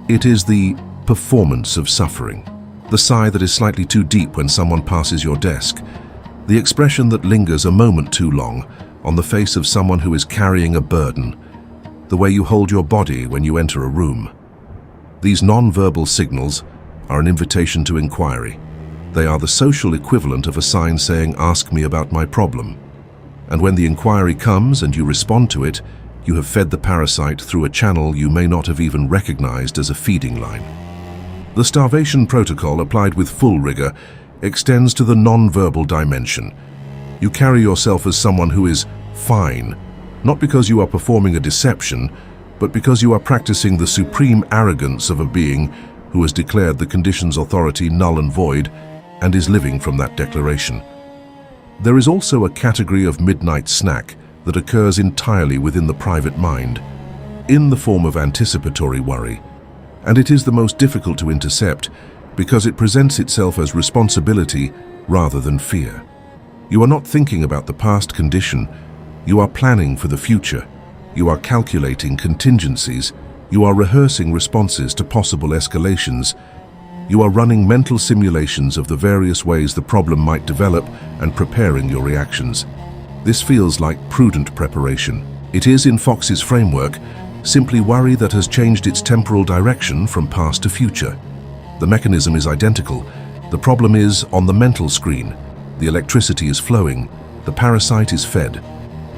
It is the performance of suffering, the sigh that is slightly too deep when someone passes your desk, the expression that lingers a moment too long on the face of someone who is carrying a burden, the way you hold your body when you enter a room. These non-verbal signals are an invitation to inquiry. They are the social equivalent of a sign saying, "Ask me about my problem." And when the inquiry comes and you respond to it, you have fed the parasite through a channel you may not have even recognized as a feeding line. The starvation protocol, applied with full rigor, extends to the non-verbal dimension. You carry yourself as someone who is fine, not because you are performing a deception, but because you are practicing the supreme arrogance of a being who has declared the condition's authority null and void and is living from that declaration. There is also a category of midnight snack that occurs entirely within the private mind, in the form of anticipatory worry, and it is the most difficult to intercept because it presents itself as responsibility rather than fear. You are not thinking about the past condition, you are planning for the future, you are calculating contingencies, you are rehearsing responses to possible escalations, you are running mental simulations of the various ways the problem might develop and preparing your reactions. This feels like prudent preparation. It is, in Fox's framework, simply worry that has changed its temporal direction from past to future. The mechanism is identical. The problem is on the mental screen. The electricity is flowing. The parasite is fed.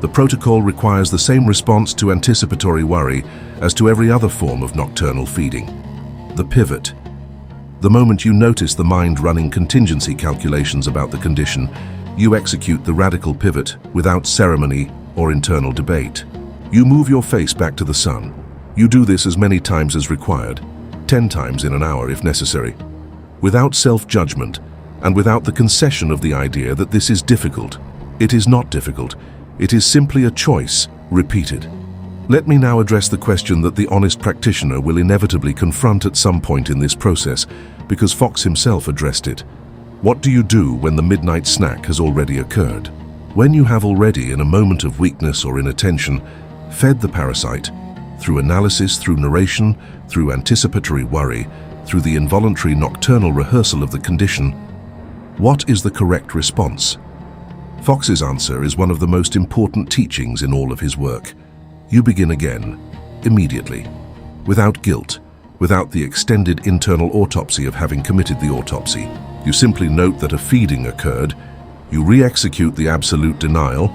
The protocol requires the same response to anticipatory worry as to every other form of nocturnal feeding. The pivot. The moment you notice the mind running contingency calculations about the condition, you execute the radical pivot without ceremony or internal debate. You move your face back to the sun. You do this as many times as required, 10 times in an hour if necessary, without self-judgment and without the concession of the idea that this is difficult. It is not difficult. It is simply a choice, repeated. Let me now address the question that the honest practitioner will inevitably confront at some point in this process, because Fox himself addressed it. What do you do when the midnight snack has already occurred? When you have already, in a moment of weakness or inattention, fed the parasite, through analysis, through narration, through anticipatory worry, through the involuntary nocturnal rehearsal of the condition, what is the correct response? Fox's answer is one of the most important teachings in all of his work. You begin again, immediately, without guilt, without the extended internal autopsy of having committed the autopsy. You simply note that a feeding occurred, you re-execute the absolute denial,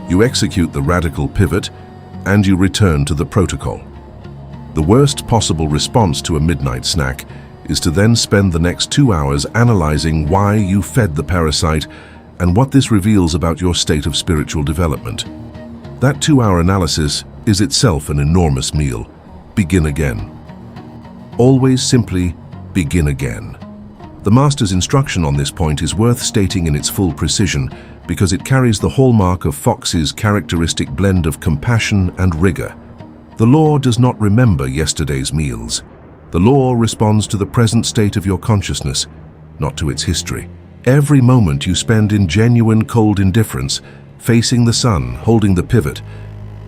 you execute the radical pivot, and you return to the protocol. The worst possible response to a midnight snack is to then spend the next 2 hours analyzing why you fed the parasite and what this reveals about your state of spiritual development. That 2-hour analysis is itself an enormous meal. Begin again. Always simply begin again. The Master's instruction on this point is worth stating in its full precision because it carries the hallmark of Fox's characteristic blend of compassion and rigor. The law does not remember yesterday's meals. The law responds to the present state of your consciousness, not to its history. Every moment you spend in genuine cold indifference, facing the sun, holding the pivot,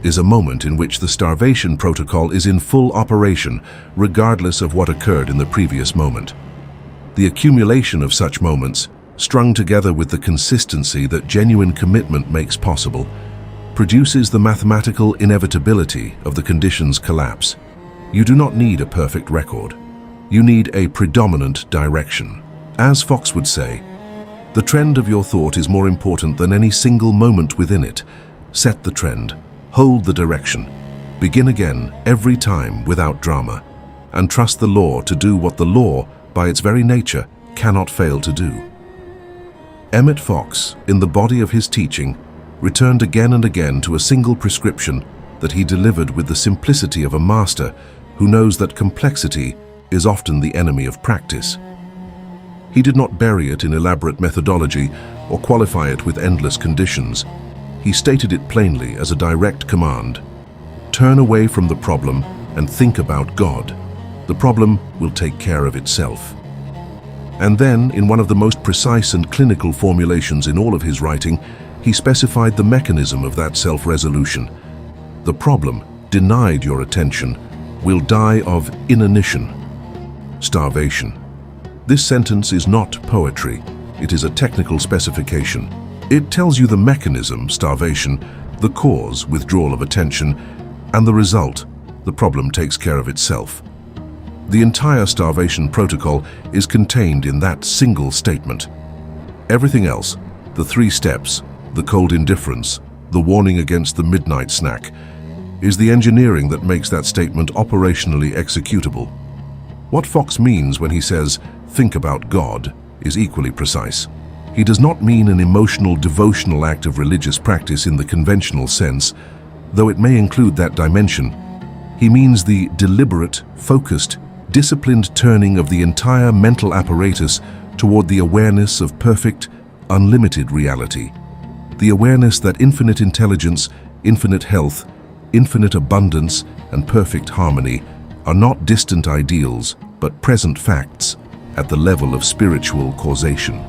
is a moment in which the starvation protocol is in full operation, regardless of what occurred in the previous moment. The accumulation of such moments, strung together with the consistency that genuine commitment makes possible, produces the mathematical inevitability of the condition's collapse. You do not need a perfect record. You need a predominant direction. As Fox would say, the trend of your thought is more important than any single moment within it. Set the trend, hold the direction, begin again every time without drama, and trust the law to do what the law, by its very nature, cannot fail to do. Emmet Fox, in the body of his teaching, returned again and again to a single prescription that he delivered with the simplicity of a master who knows that complexity is often the enemy of practice. He did not bury it in elaborate methodology or qualify it with endless conditions. He stated it plainly as a direct command. Turn away from the problem and think about God. The problem will take care of itself. And then, in one of the most precise and clinical formulations in all of his writing, he specified the mechanism of that self-resolution. The problem, denied your attention, will die of inanition, starvation. This sentence is not poetry, it is a technical specification. It tells you the mechanism, starvation, the cause, withdrawal of attention, and the result, the problem takes care of itself. The entire starvation protocol is contained in that single statement. Everything else, the 3 steps, the cold indifference, the warning against the midnight snack, is the engineering that makes that statement operationally executable. What Fox means when he says, think about God, is equally precise. He does not mean an emotional, devotional act of religious practice in the conventional sense, though it may include that dimension. He means the deliberate, focused, disciplined turning of the entire mental apparatus toward the awareness of perfect, unlimited reality. The awareness that infinite intelligence, infinite health, infinite abundance, and perfect harmony are not distant ideals, but present facts at the level of spiritual causation.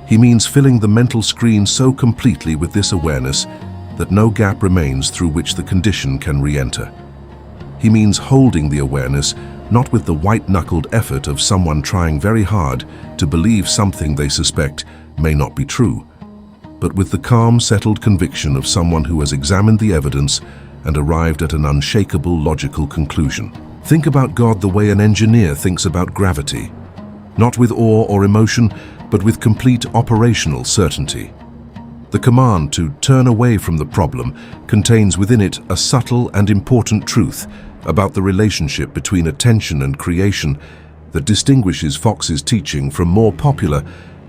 He means filling the mental screen so completely with this awareness that no gap remains through which the condition can re-enter. He means holding the awareness not with the white-knuckled effort of someone trying very hard to believe something they suspect may not be true, but with the calm, settled conviction of someone who has examined the evidence and arrived at an unshakable logical conclusion. Think about God the way an engineer thinks about gravity, not with awe or emotion, but with complete operational certainty. The command to turn away from the problem contains within it a subtle and important truth about the relationship between attention and creation that distinguishes Fox's teaching from more popular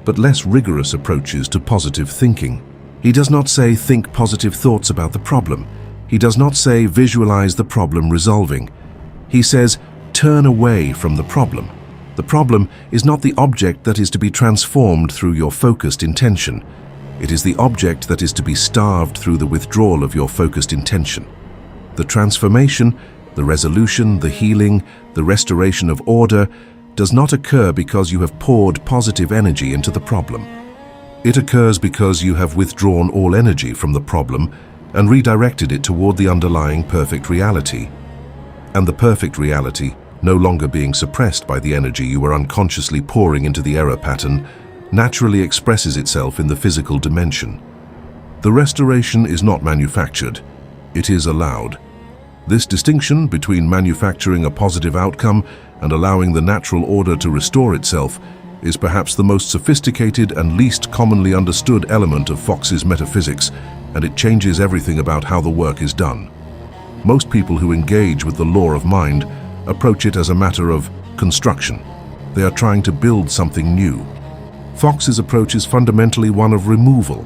but less rigorous approaches to positive thinking. He does not say think positive thoughts about the problem. He does not say visualize the problem resolving. He says turn away from the problem. The problem is not the object that is to be transformed through your focused intention. It is the object that is to be starved through the withdrawal of your focused intention. The transformation, the resolution, the healing, the restoration of order does not occur because you have poured positive energy into the problem. It occurs because you have withdrawn all energy from the problem and redirected it toward the underlying perfect reality. And the perfect reality, no longer being suppressed by the energy you were unconsciously pouring into the error pattern, naturally expresses itself in the physical dimension. The restoration is not manufactured, it is allowed. This distinction between manufacturing a positive outcome and allowing the natural order to restore itself is perhaps the most sophisticated and least commonly understood element of Fox's metaphysics, and it changes everything about how the work is done. Most people who engage with the law of mind approach it as a matter of construction. They are trying to build something new. Fox's approach is fundamentally one of removal.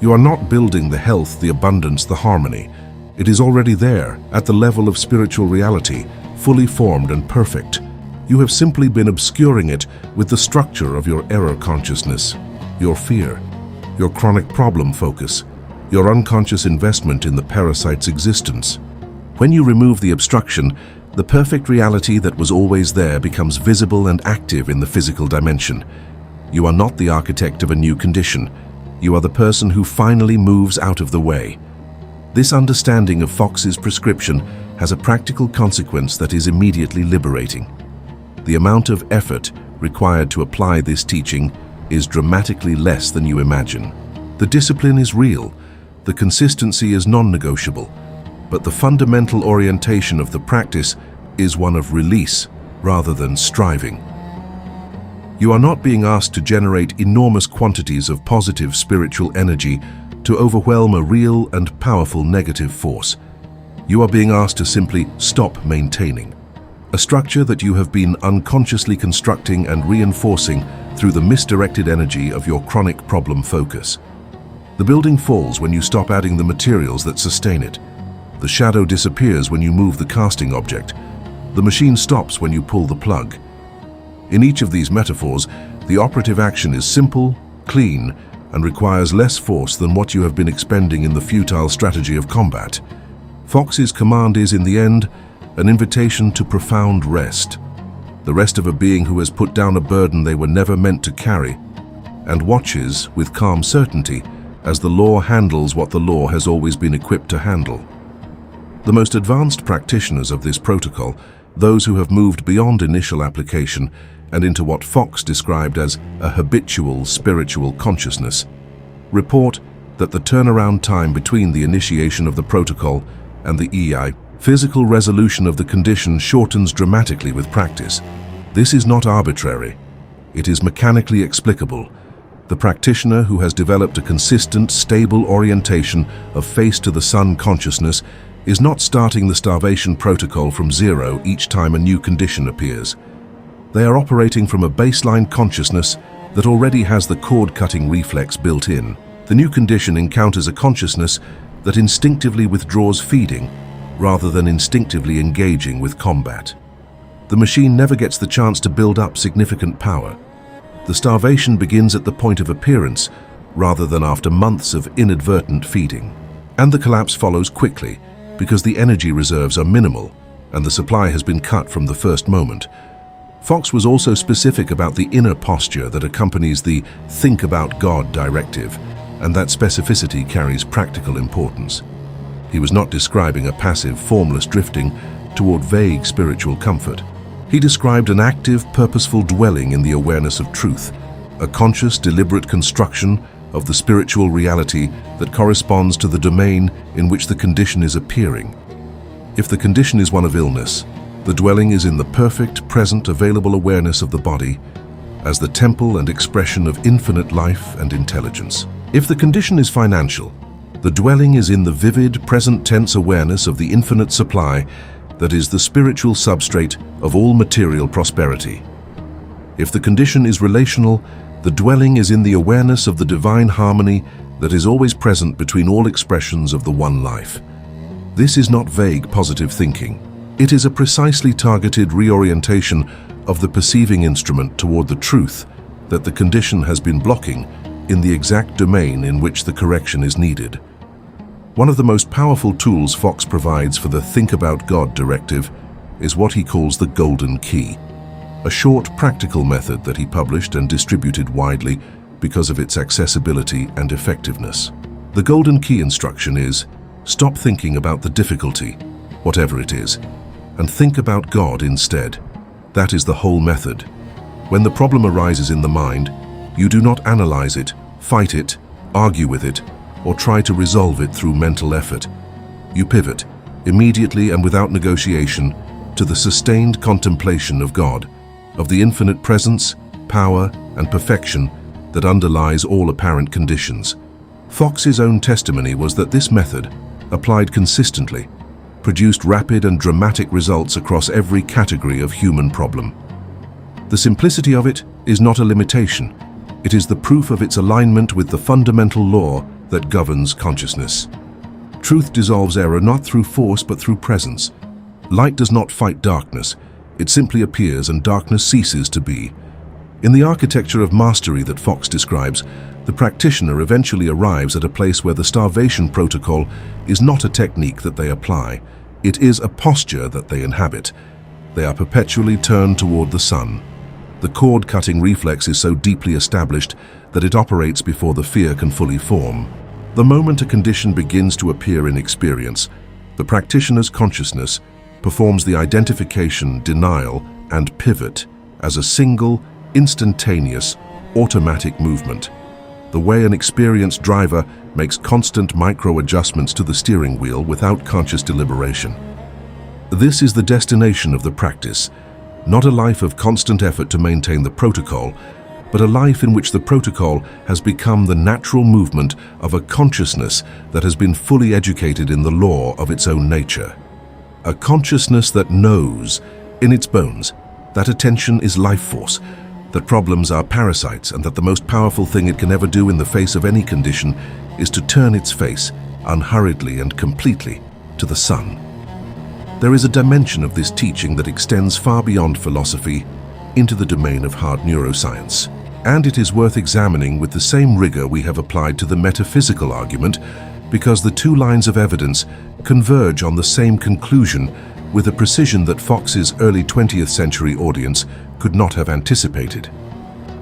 You are not building the health, the abundance, the harmony. It is already there, at the level of spiritual reality, fully formed and perfect. You have simply been obscuring it with the structure of your error consciousness, your fear, your chronic problem focus, your unconscious investment in the parasite's existence. When you remove the obstruction, the perfect reality that was always there becomes visible and active in the physical dimension. You are not the architect of a new condition. You are the person who finally moves out of the way. This understanding of Fox's prescription has a practical consequence that is immediately liberating. The amount of effort required to apply this teaching is dramatically less than you imagine. The discipline is real, the consistency is non-negotiable, but the fundamental orientation of the practice is one of release rather than striving. You are not being asked to generate enormous quantities of positive spiritual energy to overwhelm a real and powerful negative force. You are being asked to simply stop maintaining a structure that you have been unconsciously constructing and reinforcing through the misdirected energy of your chronic problem focus. The building falls when you stop adding the materials that sustain it. The shadow disappears when you move the casting object. The machine stops when you pull the plug. In each of these metaphors, the operative action is simple, clean, and requires less force than what you have been expending in the futile strategy of combat. Fox's command is, in the end, an invitation to profound rest, the rest of a being who has put down a burden they were never meant to carry, and watches with calm certainty as the law handles what the law has always been equipped to handle. The most advanced practitioners of this protocol, those who have moved beyond initial application and into what Fox described as a habitual spiritual consciousness, report that the turnaround time between the initiation of the protocol and the physical resolution of the condition shortens dramatically with practice. This is not arbitrary. It is mechanically explicable. The practitioner who has developed a consistent, stable orientation of face-to-the-sun consciousness is not starting the starvation protocol from zero each time a new condition appears. They are operating from a baseline consciousness that already has the cord-cutting reflex built in. The new condition encounters a consciousness that instinctively withdraws feeding rather than instinctively engaging with combat. The machine never gets the chance to build up significant power. The starvation begins at the point of appearance rather than after months of inadvertent feeding. And the collapse follows quickly because the energy reserves are minimal and the supply has been cut from the first moment. Fox was also specific about the inner posture that accompanies the "think about God" directive, and that specificity carries practical importance. He was not describing a passive, formless drifting toward vague spiritual comfort. He described an active, purposeful dwelling in the awareness of truth, a conscious, deliberate construction of the spiritual reality that corresponds to the domain in which the condition is appearing. If the condition is one of illness, the dwelling is in the perfect, present, available awareness of the body as the temple and expression of infinite life and intelligence. If the condition is financial, the dwelling is in the vivid, present-tense awareness of the infinite supply that is the spiritual substrate of all material prosperity. If the condition is relational, the dwelling is in the awareness of the divine harmony that is always present between all expressions of the one life. This is not vague positive thinking. It is a precisely targeted reorientation of the perceiving instrument toward the truth that the condition has been blocking in the exact domain in which the correction is needed. One of the most powerful tools Fox provides for the Think About God directive is what he calls the Golden Key, a short, practical method that he published and distributed widely because of its accessibility and effectiveness. The Golden Key instruction is, stop thinking about the difficulty, whatever it is, and think about God instead. That is the whole method. When the problem arises in the mind, you do not analyze it, fight it, argue with it, or try to resolve it through mental effort. You pivot, immediately and without negotiation, to the sustained contemplation of God, of the infinite presence, power, and perfection that underlies all apparent conditions. Fox's own testimony was that this method, applied consistently, produced rapid and dramatic results across every category of human problem. The simplicity of it is not a limitation. It is the proof of its alignment with the fundamental law that governs consciousness. Truth dissolves error not through force but through presence. Light does not fight darkness. It simply appears and darkness ceases to be. In the architecture of mastery that Fox describes, the practitioner eventually arrives at a place where the starvation protocol is not a technique that they apply. It is a posture that they inhabit. They are perpetually turned toward the sun. The cord-cutting reflex is so deeply established that it operates before the fear can fully form. The moment a condition begins to appear in experience, the practitioner's consciousness performs the identification, denial, and pivot as a single, instantaneous, automatic movement. The way an experienced driver makes constant micro-adjustments to the steering wheel without conscious deliberation. This is the destination of the practice, not a life of constant effort to maintain the protocol, but a life in which the protocol has become the natural movement of a consciousness that has been fully educated in the law of its own nature. A consciousness that knows, in its bones, that attention is life force, that problems are parasites, and that the most powerful thing it can ever do in the face of any condition is to turn its face, unhurriedly and completely, to the sun. There is a dimension of this teaching that extends far beyond philosophy into the domain of hard neuroscience, and it is worth examining with the same rigor we have applied to the metaphysical argument, because the two lines of evidence converge on the same conclusion with a precision that Fox's early 20th century audience could not have anticipated.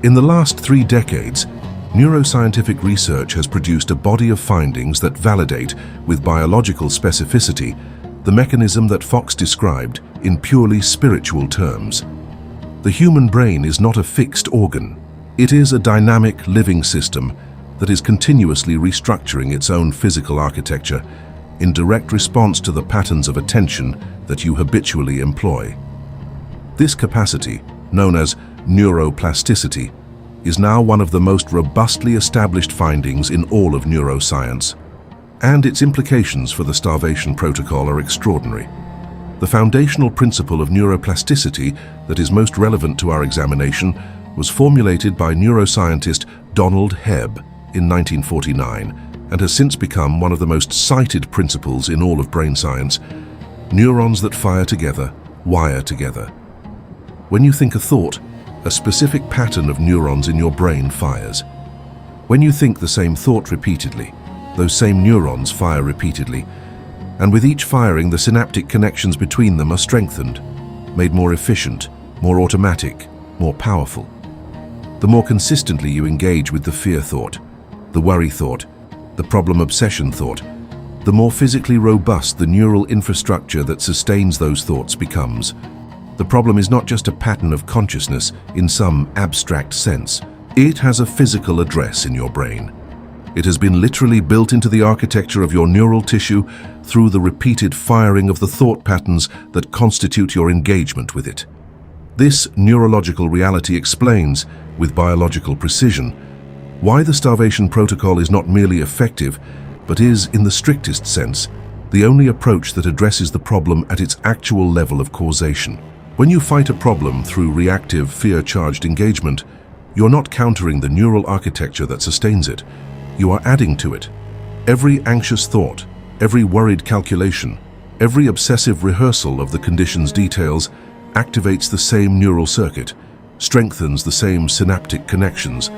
In the last 3 decades, neuroscientific research has produced a body of findings that validate, with biological specificity, the mechanism that Fox described in purely spiritual terms. The human brain is not a fixed organ. It is a dynamic, living system that is continuously restructuring its own physical architecture in direct response to the patterns of attention that you habitually employ. This capacity, known as neuroplasticity, is now one of the most robustly established findings in all of neuroscience, and its implications for the starvation protocol are extraordinary. The foundational principle of neuroplasticity that is most relevant to our examination was formulated by neuroscientist Donald Hebb in 1949 and has since become one of the most cited principles in all of brain science. Neurons that fire together, wire together. When you think a thought, a specific pattern of neurons in your brain fires. When you think the same thought repeatedly, those same neurons fire repeatedly, and with each firing the synaptic connections between them are strengthened, made more efficient, more automatic, more powerful. The more consistently you engage with the fear thought, the worry thought, the problem obsession thought, the more physically robust the neural infrastructure that sustains those thoughts becomes. The problem is not just a pattern of consciousness in some abstract sense. It has a physical address in your brain. It has been literally built into the architecture of your neural tissue through the repeated firing of the thought patterns that constitute your engagement with it. This neurological reality explains, with biological precision, Why the starvation protocol is not merely effective, but is, in the strictest sense, the only approach that addresses the problem at its actual level of causation. When you fight a problem through reactive, fear-charged engagement, you're not countering the neural architecture that sustains it. You are adding to it. Every anxious thought, every worried calculation, every obsessive rehearsal of the condition's details activates the same neural circuit, strengthens the same synaptic connections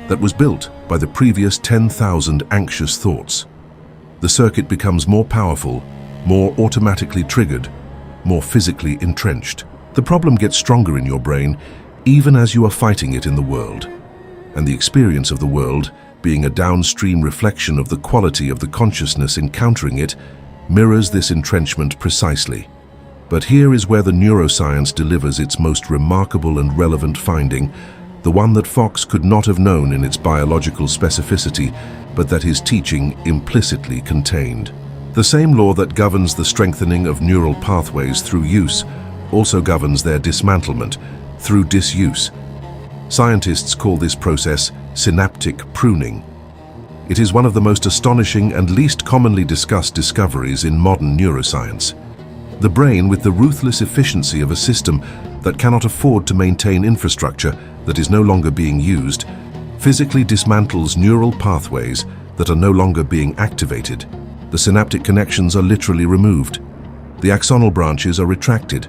that was built by the previous 10,000 anxious thoughts. The circuit becomes more powerful, more automatically triggered, more physically entrenched. The problem gets stronger in your brain even as you are fighting it in the world. And the experience of the world, being a downstream reflection of the quality of the consciousness encountering it, mirrors this entrenchment precisely. But here is where the neuroscience delivers its most remarkable and relevant finding, the one that Fox could not have known in its biological specificity, but that his teaching implicitly contained. The same law that governs the strengthening of neural pathways through use also governs their dismantlement through disuse. Scientists call this process synaptic pruning. It is one of the most astonishing and least commonly discussed discoveries in modern neuroscience. The brain, with the ruthless efficiency of a system that cannot afford to maintain infrastructure that is no longer being used, physically dismantles neural pathways that are no longer being activated. The synaptic connections are literally removed. The axonal branches are retracted.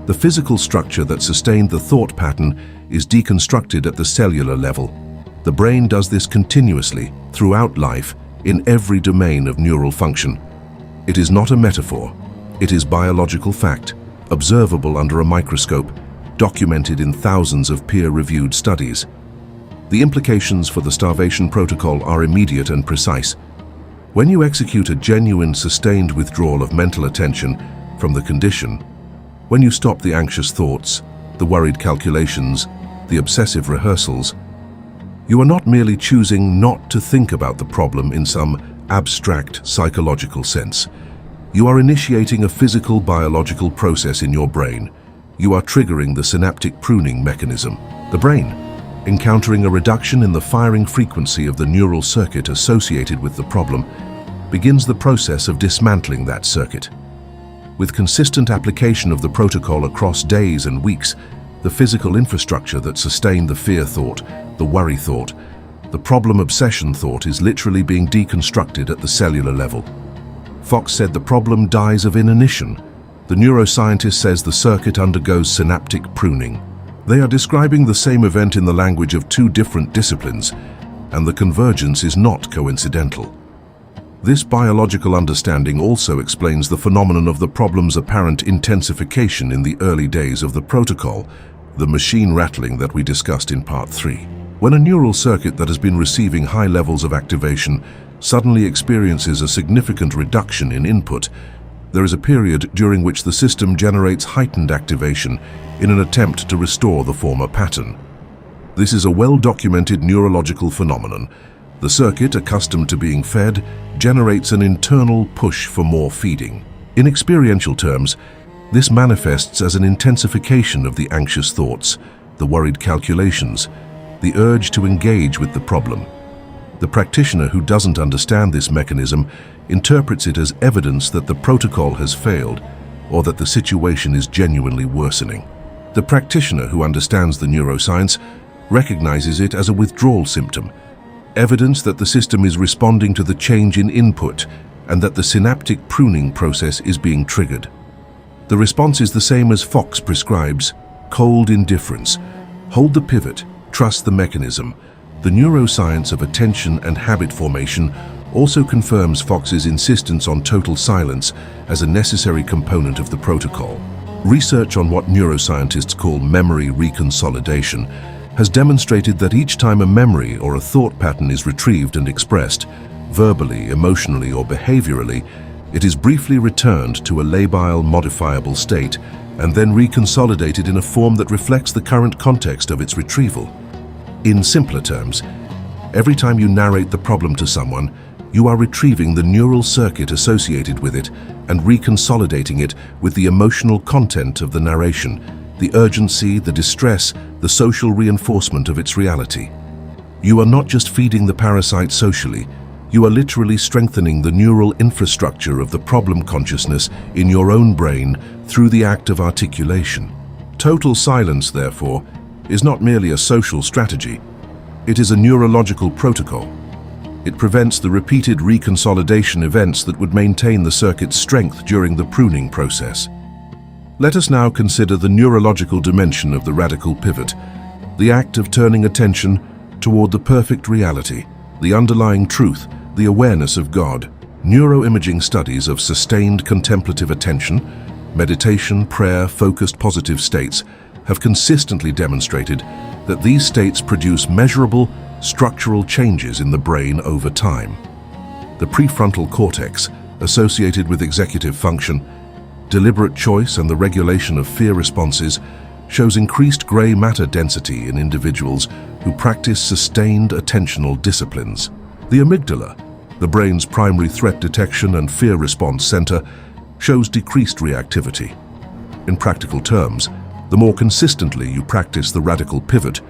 The physical structure that sustained the thought pattern is deconstructed at the cellular level. The brain does this continuously, throughout life, in every domain of neural function. It is not a metaphor. It is biological fact, observable under a microscope, documented in thousands of peer-reviewed studies. The implications for the starvation protocol are immediate and precise. When you execute a genuine, sustained withdrawal of mental attention from the condition, when you stop the anxious thoughts, the worried calculations, the obsessive rehearsals, you are not merely choosing not to think about the problem in some abstract psychological sense. You are initiating a physical biological process in your brain. You are triggering the synaptic pruning mechanism. The brain, encountering a reduction in the firing frequency of the neural circuit associated with the problem, begins the process of dismantling that circuit. With consistent application of the protocol across days and weeks, the physical infrastructure that sustained the fear thought, the worry thought, the problem obsession thought is literally being deconstructed at the cellular level. Fox said the problem dies of inanition. The neuroscientist says the circuit undergoes synaptic pruning. They are describing the same event in the language of two different disciplines, and the convergence is not coincidental. This biological understanding also explains the phenomenon of the problem's apparent intensification in the early days of the protocol, the machine rattling that we discussed in Part 3. When a neural circuit that has been receiving high levels of activation suddenly experiences a significant reduction in input, there is a period during which the system generates heightened activation in an attempt to restore the former pattern. This is a well-documented neurological phenomenon. The circuit, accustomed to being fed, generates an internal push for more feeding. In experiential terms, this manifests as an intensification of the anxious thoughts, the worried calculations, the urge to engage with the problem. The practitioner who doesn't understand this mechanism interprets it as evidence that the protocol has failed or that the situation is genuinely worsening. The practitioner who understands the neuroscience recognizes it as a withdrawal symptom, evidence that the system is responding to the change in input and that the synaptic pruning process is being triggered. The response is the same as Fox prescribes: cold indifference. Hold the pivot, trust the mechanism. The neuroscience of attention and habit formation also confirms Fox's insistence on total silence as a necessary component of the protocol. Research on what neuroscientists call memory reconsolidation has demonstrated that each time a memory or a thought pattern is retrieved and expressed, verbally, emotionally, or behaviorally, it is briefly returned to a labile, modifiable state and then reconsolidated in a form that reflects the current context of its retrieval. In simpler terms, every time you narrate the problem to someone, you are retrieving the neural circuit associated with it and reconsolidating it with the emotional content of the narration, the urgency, the distress, the social reinforcement of its reality. You are not just feeding the parasite socially, you are literally strengthening the neural infrastructure of the problem consciousness in your own brain through the act of articulation. Total silence, therefore, is not merely a social strategy. It is a neurological protocol. It prevents the repeated reconsolidation events that would maintain the circuit's strength during the pruning process. Let us now consider the neurological dimension of the radical pivot, the act of turning attention toward the perfect reality, the underlying truth, the awareness of God. Neuroimaging studies of sustained contemplative attention, meditation, prayer, focused positive states have consistently demonstrated that these states produce measurable, structural changes in the brain over time. The prefrontal cortex, associated with executive function, deliberate choice, and the regulation of fear responses, shows increased gray matter density in individuals who practice sustained attentional disciplines. The amygdala, the brain's primary threat detection and fear response center, shows decreased reactivity. In practical terms, the more consistently you practice the radical pivot,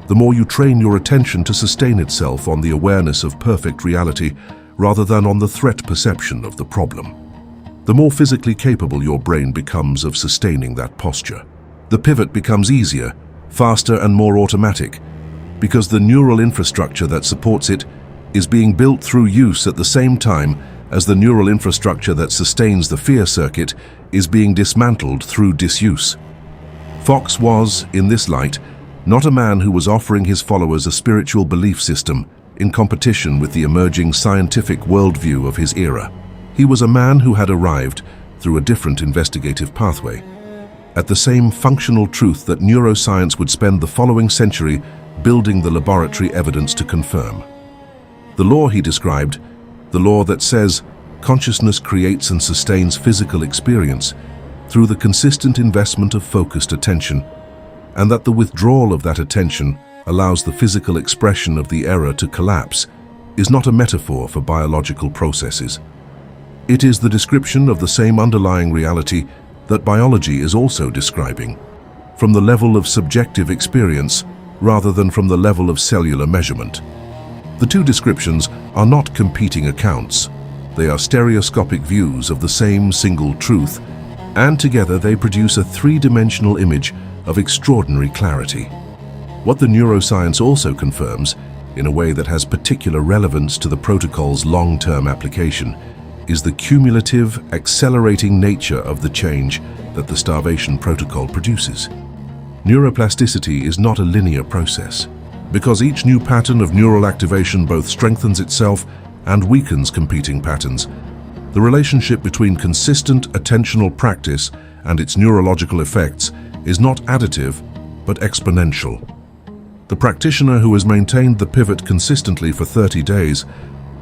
the more you train your attention to sustain itself on the awareness of perfect reality rather than on the threat perception of the problem. The more physically capable your brain becomes of sustaining that posture. The pivot becomes easier, faster, and more automatic because the neural infrastructure that supports it is being built through use at the same time as the neural infrastructure that sustains the fear circuit is being dismantled through disuse. Fox was, in this light, not a man who was offering his followers a spiritual belief system in competition with the emerging scientific worldview of his era. He was a man who had arrived, through a different investigative pathway, at the same functional truth that neuroscience would spend the following century building the laboratory evidence to confirm. The law he described, the law that says consciousness creates and sustains physical experience through the consistent investment of focused attention, and that the withdrawal of that attention allows the physical expression of the error to collapse, is not a metaphor for biological processes. It is the description of the same underlying reality that biology is also describing, from the level of subjective experience rather than from the level of cellular measurement. The two descriptions are not competing accounts. They are stereoscopic views of the same single truth, and together they produce a three-dimensional image of extraordinary clarity. What the neuroscience also confirms, in a way that has particular relevance to the protocol's long-term application, is the cumulative, accelerating nature of the change that the Starvation protocol produces. Neuroplasticity is not a linear process, because each new pattern of neural activation both strengthens itself and weakens competing patterns. The relationship between consistent attentional practice and its neurological effects is not additive, but exponential. The practitioner who has maintained the pivot consistently for 30 days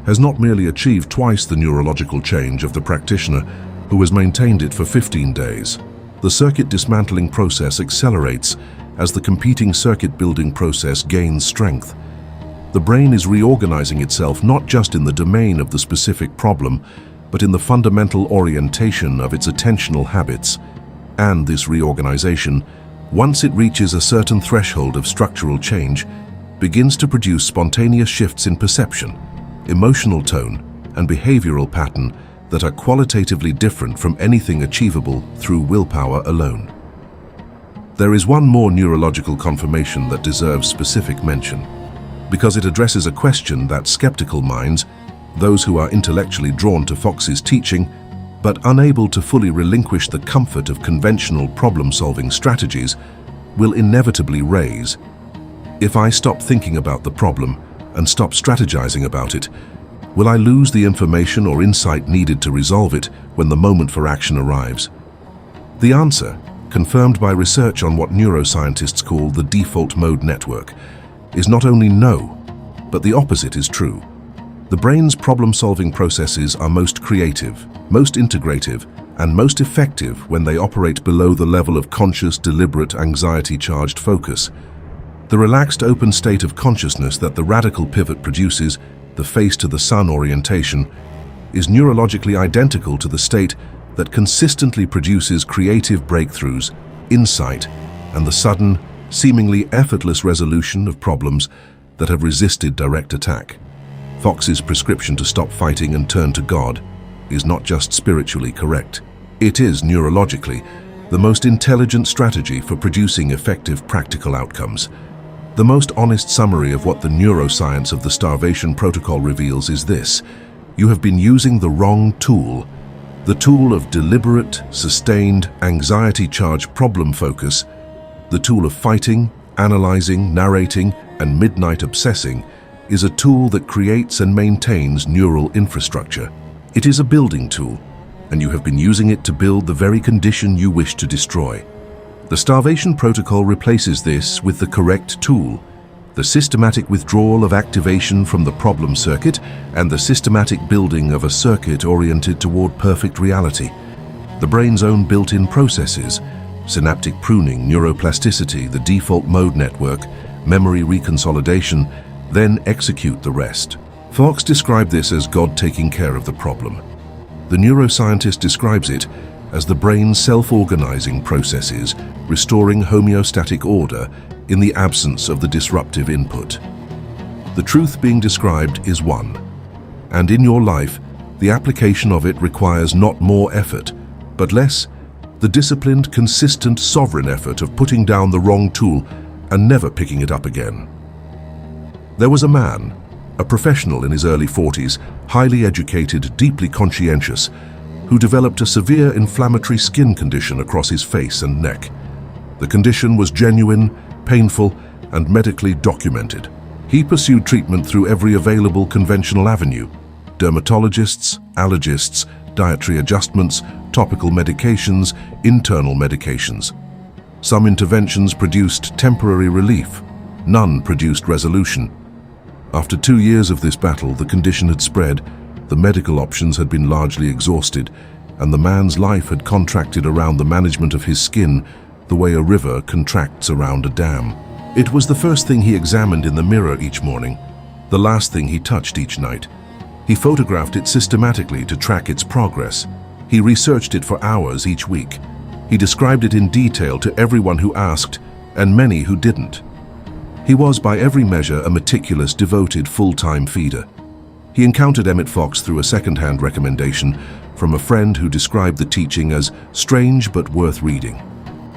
has not merely achieved twice the neurological change of the practitioner who has maintained it for 15 days. The circuit dismantling process accelerates as the competing circuit building process gains strength. The brain is reorganizing itself not just in the domain of the specific problem, but in the fundamental orientation of its attentional habits. And this reorganization, once it reaches a certain threshold of structural change, begins to produce spontaneous shifts in perception, emotional tone, and behavioral pattern that are qualitatively different from anything achievable through willpower alone. There is one more neurological confirmation that deserves specific mention, because it addresses a question that skeptical minds, those who are intellectually drawn to Fox's teaching, but unable to fully relinquish the comfort of conventional problem-solving strategies, will inevitably raise. If I stop thinking about the problem and stop strategizing about it, will I lose the information or insight needed to resolve it when the moment for action arrives? The answer, confirmed by research on what neuroscientists call the default mode network, is not only no, but the opposite is true. The brain's problem-solving processes are most creative, most integrative, and most effective when they operate below the level of conscious, deliberate, anxiety-charged focus. The relaxed, open state of consciousness that the radical pivot produces, the face-to-the-sun orientation, is neurologically identical to the state that consistently produces creative breakthroughs, insight, and the sudden, seemingly effortless resolution of problems that have resisted direct attack. Fox's prescription to stop fighting and turn to God is not just spiritually correct. It is, neurologically, the most intelligent strategy for producing effective practical outcomes. The most honest summary of what the neuroscience of the Starvation Protocol reveals is this: you have been using the wrong tool. The tool of deliberate, sustained, anxiety-charged problem focus, the tool of fighting, analyzing, narrating, and midnight obsessing, is a tool that creates and maintains neural infrastructure. It is a building tool, and you have been using it to build the very condition you wish to destroy. The Starvation Protocol replaces this with the correct tool: the systematic withdrawal of activation from the problem circuit and the systematic building of a circuit oriented toward perfect reality. The brain's own built-in processes, synaptic pruning, neuroplasticity, the default mode network, memory reconsolidation, then execute the rest. Fox described this as God taking care of the problem. The neuroscientist describes it as the brain's self-organizing processes, restoring homeostatic order in the absence of the disruptive input. The truth being described is one, and in your life, the application of it requires not more effort, but less, the disciplined, consistent, sovereign effort of putting down the wrong tool and never picking it up again. There was a man, a professional in his early 40s, highly educated, deeply conscientious, who developed a severe inflammatory skin condition across his face and neck. The condition was genuine, painful, and medically documented. He pursued treatment through every available conventional avenue: dermatologists, allergists, dietary adjustments, topical medications, internal medications. Some interventions produced temporary relief. None produced resolution. After 2 years of this battle, the condition had spread, the medical options had been largely exhausted, and the man's life had contracted around the management of his skin the way a river contracts around a dam. It was the first thing he examined in the mirror each morning, the last thing he touched each night. He photographed it systematically to track its progress. He researched it for hours each week. He described it in detail to everyone who asked, and many who didn't. He was, by every measure, a meticulous, devoted, full-time feeder. He encountered Emmet Fox through a second-hand recommendation from a friend who described the teaching as strange but worth reading.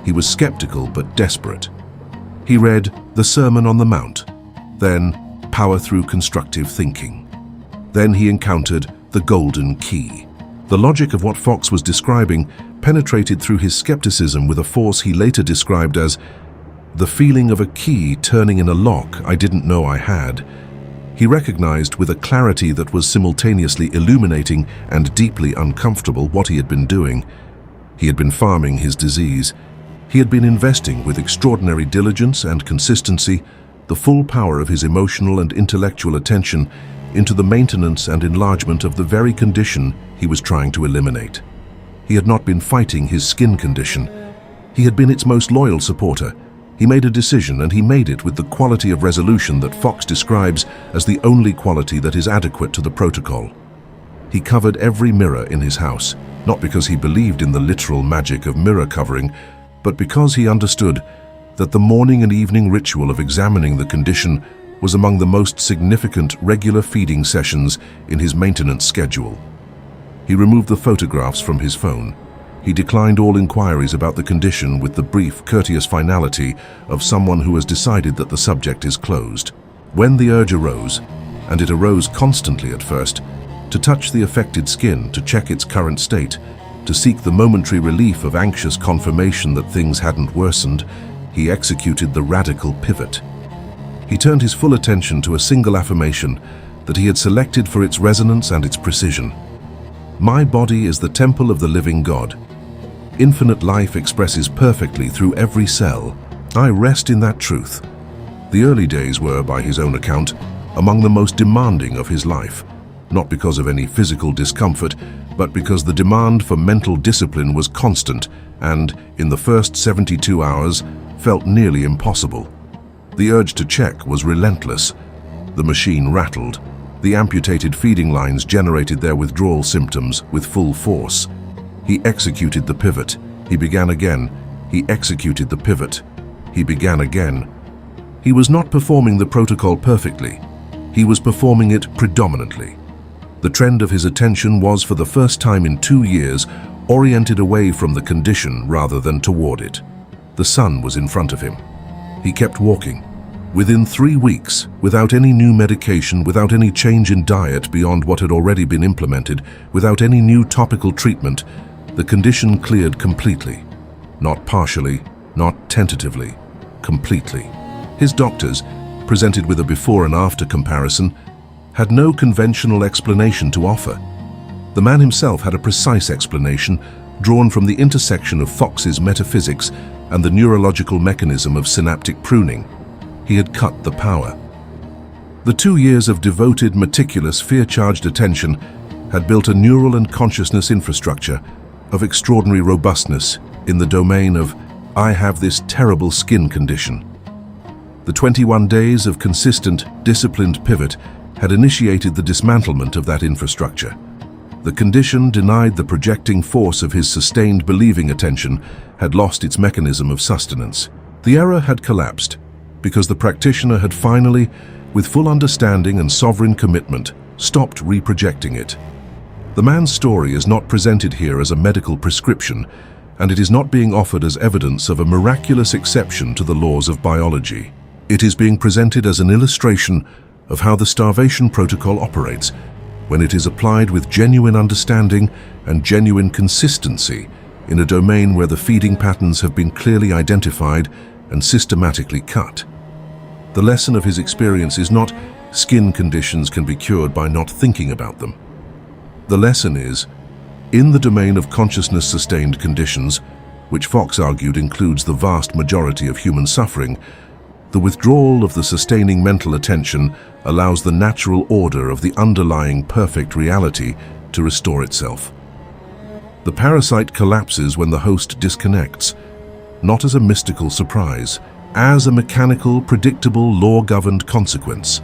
He was skeptical but desperate. He read The Sermon on the Mount, then Power Through Constructive Thinking. Then he encountered The Golden Key. The logic of what Fox was describing penetrated through his skepticism with a force he later described as the feeling of a key turning in a lock I didn't know I had. He recognized with a clarity that was simultaneously illuminating and deeply uncomfortable what he had been doing. He had been farming his disease. He had been investing with extraordinary diligence and consistency the full power of his emotional and intellectual attention into the maintenance and enlargement of the very condition he was trying to eliminate. He had not been fighting his skin condition. He had been its most loyal supporter. He made a decision, and he made it with the quality of resolution that Fox describes as the only quality that is adequate to the protocol. He covered every mirror in his house, not because he believed in the literal magic of mirror covering, but because he understood that the morning and evening ritual of examining the condition was among the most significant regular feeding sessions in his maintenance schedule. He removed the photographs from his phone. He declined all inquiries about the condition with the brief, courteous finality of someone who has decided that the subject is closed. When the urge arose, and it arose constantly at first, to touch the affected skin, to check its current state, to seek the momentary relief of anxious confirmation that things hadn't worsened, he executed the radical pivot. He turned his full attention to a single affirmation that he had selected for its resonance and its precision. My body is the temple of the living God. Infinite life expresses perfectly through every cell. I rest in that truth. The early days were, by his own account, among the most demanding of his life, not because of any physical discomfort, but because the demand for mental discipline was constant and, in the first 72 hours, felt nearly impossible. The urge to check was relentless. The machine rattled. The amputated feeding lines generated their withdrawal symptoms with full force. He executed the pivot. He began again. He executed the pivot. He began again. He was not performing the protocol perfectly. He was performing it predominantly. The trend of his attention was, for the first time in 2 years, oriented away from the condition rather than toward it. The sun was in front of him. He kept walking. Within 3 weeks, without any new medication, without any change in diet beyond what had already been implemented, without any new topical treatment, the condition cleared completely. Not partially, not tentatively, completely. His doctors, presented with a before and after comparison, had no conventional explanation to offer. The man himself had a precise explanation drawn from the intersection of Fox's metaphysics and the neurological mechanism of synaptic pruning. He had cut the power. The 2 years of devoted, meticulous, fear-charged attention had built a neural and consciousness infrastructure of extraordinary robustness in the domain of, I have this terrible skin condition. The 21 days of consistent, disciplined pivot had initiated the dismantlement of that infrastructure. The condition, denied the projecting force of his sustained believing attention, had lost its mechanism of sustenance. The error had collapsed because the practitioner had finally, with full understanding and sovereign commitment, stopped reprojecting it. The man's story is not presented here as a medical prescription, and it is not being offered as evidence of a miraculous exception to the laws of biology. It is being presented as an illustration of how the starvation protocol operates when it is applied with genuine understanding and genuine consistency in a domain where the feeding patterns have been clearly identified and systematically cut. The lesson of his experience is not skin conditions can be cured by not thinking about them. The lesson is, in the domain of consciousness-sustained conditions, which Fox argued includes the vast majority of human suffering, the withdrawal of the sustaining mental attention allows the natural order of the underlying perfect reality to restore itself. The parasite collapses when the host disconnects, not as a mystical surprise, as a mechanical, predictable, law-governed consequence.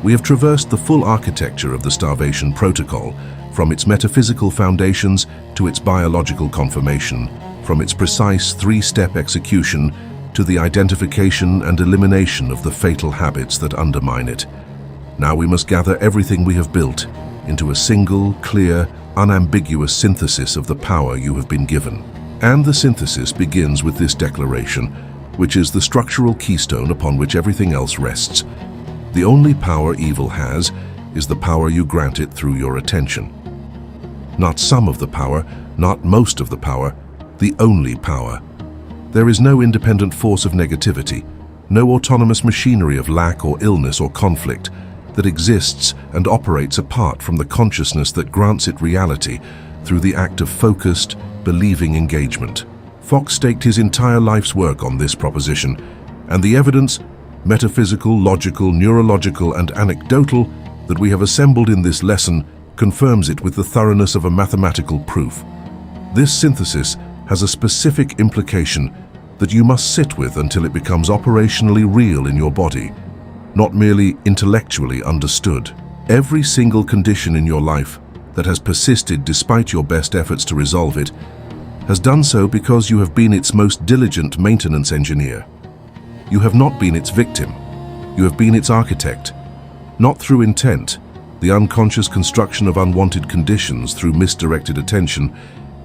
We have traversed the full architecture of the starvation protocol, from its metaphysical foundations to its biological confirmation, from its precise 3-step execution to the identification and elimination of the fatal habits that undermine it. Now we must gather everything we have built into a single, clear, unambiguous synthesis of the power you have been given. And the synthesis begins with this declaration, which is the structural keystone upon which everything else rests. The only power evil has is the power you grant it through your attention. Not some of the power, not most of the power, the only power. There is no independent force of negativity, no autonomous machinery of lack or illness or conflict that exists and operates apart from the consciousness that grants it reality through the act of focused, believing engagement. Fox staked his entire life's work on this proposition, and the evidence, metaphysical, logical, neurological, and anecdotal, that we have assembled in this lesson confirms it with the thoroughness of a mathematical proof. This synthesis has a specific implication that you must sit with until it becomes operationally real in your body, not merely intellectually understood. Every single condition in your life that has persisted despite your best efforts to resolve it has done so because you have been its most diligent maintenance engineer. You have not been its victim. You have been its architect. Not through intent, the unconscious construction of unwanted conditions through misdirected attention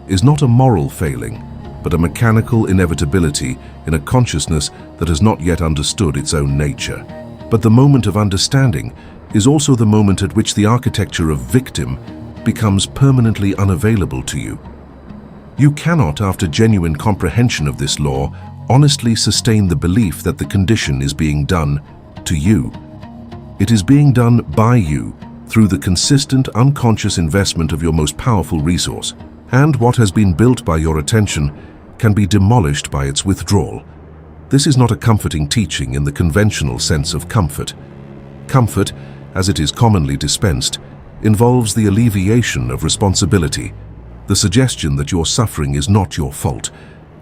is not a moral failing, but a mechanical inevitability in a consciousness that has not yet understood its own nature. But the moment of understanding is also the moment at which the architecture of victim becomes permanently unavailable to you. You cannot, after genuine comprehension of this law, honestly sustain the belief that the condition is being done to you. It is being done by you through the consistent, unconscious investment of your most powerful resource, and what has been built by your attention can be demolished by its withdrawal. This is not a comforting teaching in the conventional sense of comfort. Comfort, as it is commonly dispensed, involves the alleviation of responsibility, the suggestion that your suffering is not your fault,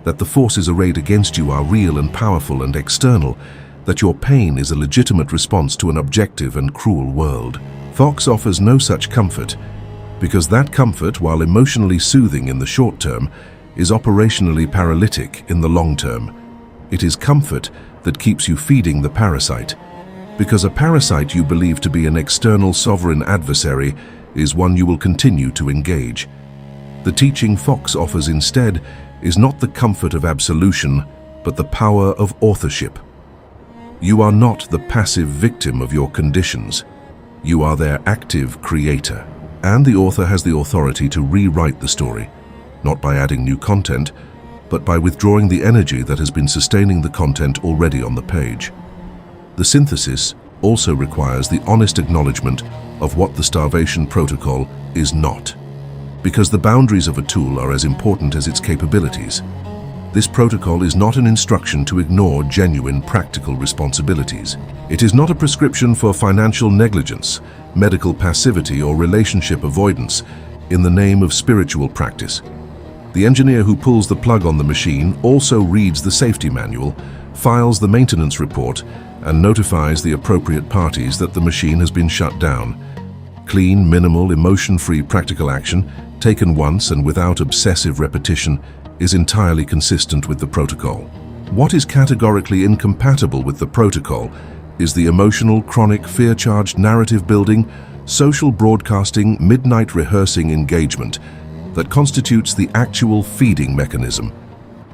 that the forces arrayed against you are real and powerful and external, that your pain is a legitimate response to an objective and cruel world. Fox offers no such comfort, because that comfort, while emotionally soothing in the short term, is operationally paralytic in the long term. It is comfort that keeps you feeding the parasite. Because a parasite you believe to be an external sovereign adversary is one you will continue to engage. The teaching Fox offers instead is not the comfort of absolution, but the power of authorship. You are not the passive victim of your conditions. You are their active creator. And the author has the authority to rewrite the story, not by adding new content, but by withdrawing the energy that has been sustaining the content already on the page. The synthesis also requires the honest acknowledgement of what the Starvation protocol is not, because the boundaries of a tool are as important as its capabilities. This protocol is not an instruction to ignore genuine practical responsibilities. It is not a prescription for financial negligence, medical passivity, or relationship avoidance in the name of spiritual practice. The engineer who pulls the plug on the machine also reads the safety manual, files the maintenance report, and notifies the appropriate parties that the machine has been shut down. Clean, minimal, emotion-free practical action, taken once and without obsessive repetition, is entirely consistent with the protocol. What is categorically incompatible with the protocol is the emotional, chronic, fear-charged narrative-building, social broadcasting, midnight rehearsing engagement that constitutes the actual feeding mechanism.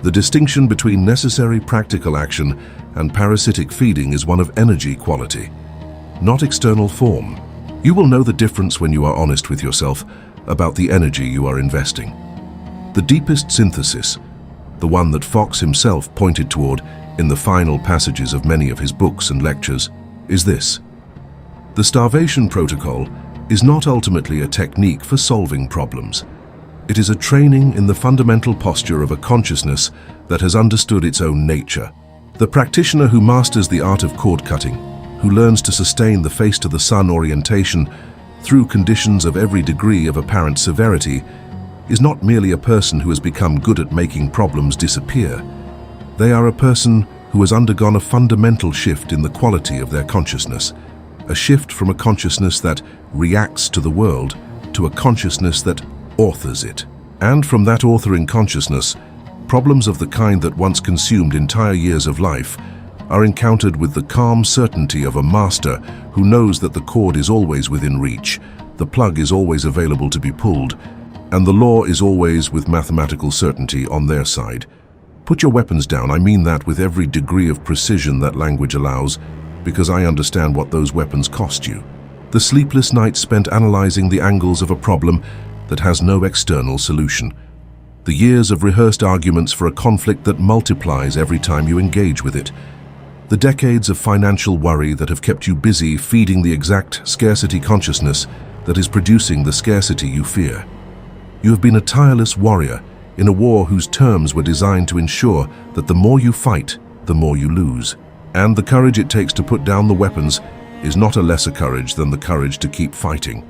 The distinction between necessary practical action and parasitic feeding is one of energy quality, not external form. You will know the difference when you are honest with yourself about the energy you are investing. The deepest synthesis, the one that Fox himself pointed toward in the final passages of many of his books and lectures, is this. The Starvation protocol is not ultimately a technique for solving problems. It is a training in the fundamental posture of a consciousness that has understood its own nature. The practitioner who masters the art of cord cutting, who learns to sustain the face-to-the-sun orientation through conditions of every degree of apparent severity, is not merely a person who has become good at making problems disappear. They are a person who has undergone a fundamental shift in the quality of their consciousness, a shift from a consciousness that reacts to the world to a consciousness that authors it. And from that authoring consciousness, problems of the kind that once consumed entire years of life are encountered with the calm certainty of a master who knows that the cord is always within reach, the plug is always available to be pulled, and the law is always with mathematical certainty on their side. Put your weapons down. I mean that with every degree of precision that language allows, because I understand what those weapons cost you. The sleepless nights spent analyzing the angles of a problem that has no external solution. The years of rehearsed arguments for a conflict that multiplies every time you engage with it. The decades of financial worry that have kept you busy feeding the exact scarcity consciousness that is producing the scarcity you fear. You have been a tireless warrior in a war whose terms were designed to ensure that the more you fight, the more you lose. And the courage it takes to put down the weapons is not a lesser courage than the courage to keep fighting.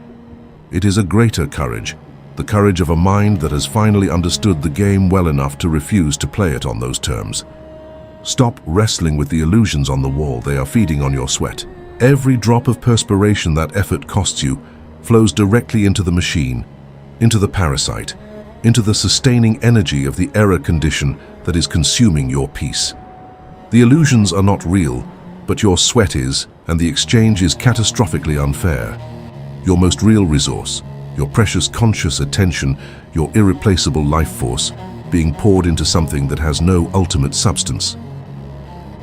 It is a greater courage, the courage of a mind that has finally understood the game well enough to refuse to play it on those terms. Stop wrestling with the illusions on the wall. They are feeding on your sweat. Every drop of perspiration that effort costs you flows directly into the machine, into the parasite, into the sustaining energy of the error condition that is consuming your peace. The illusions are not real, but your sweat is, and the exchange is catastrophically unfair. Your most real resource, your precious conscious attention, your irreplaceable life force, being poured into something that has no ultimate substance.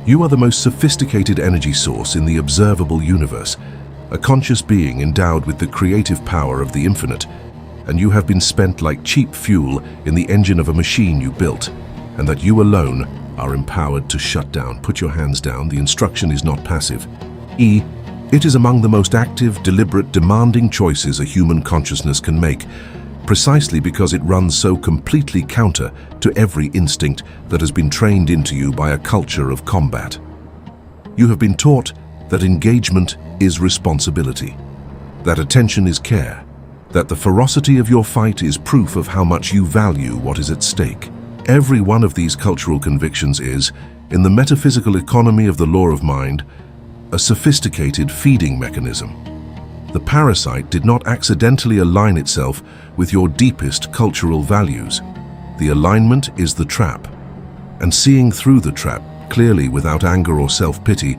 You are the most sophisticated energy source in the observable universe, a conscious being endowed with the creative power of the infinite, and you have been spent like cheap fuel in the engine of a machine you built, and that you alone are empowered to shut down. Put your hands down. The instruction is not passive. It is among the most active, deliberate, demanding choices a human consciousness can make, precisely because it runs so completely counter to every instinct that has been trained into you by a culture of combat. You have been taught that engagement is responsibility, that attention is care, that the ferocity of your fight is proof of how much you value what is at stake. Every one of these cultural convictions is, in the metaphysical economy of the law of mind, a sophisticated feeding mechanism. The parasite did not accidentally align itself with your deepest cultural values. The alignment is the trap, and seeing through the trap clearly without anger or self-pity,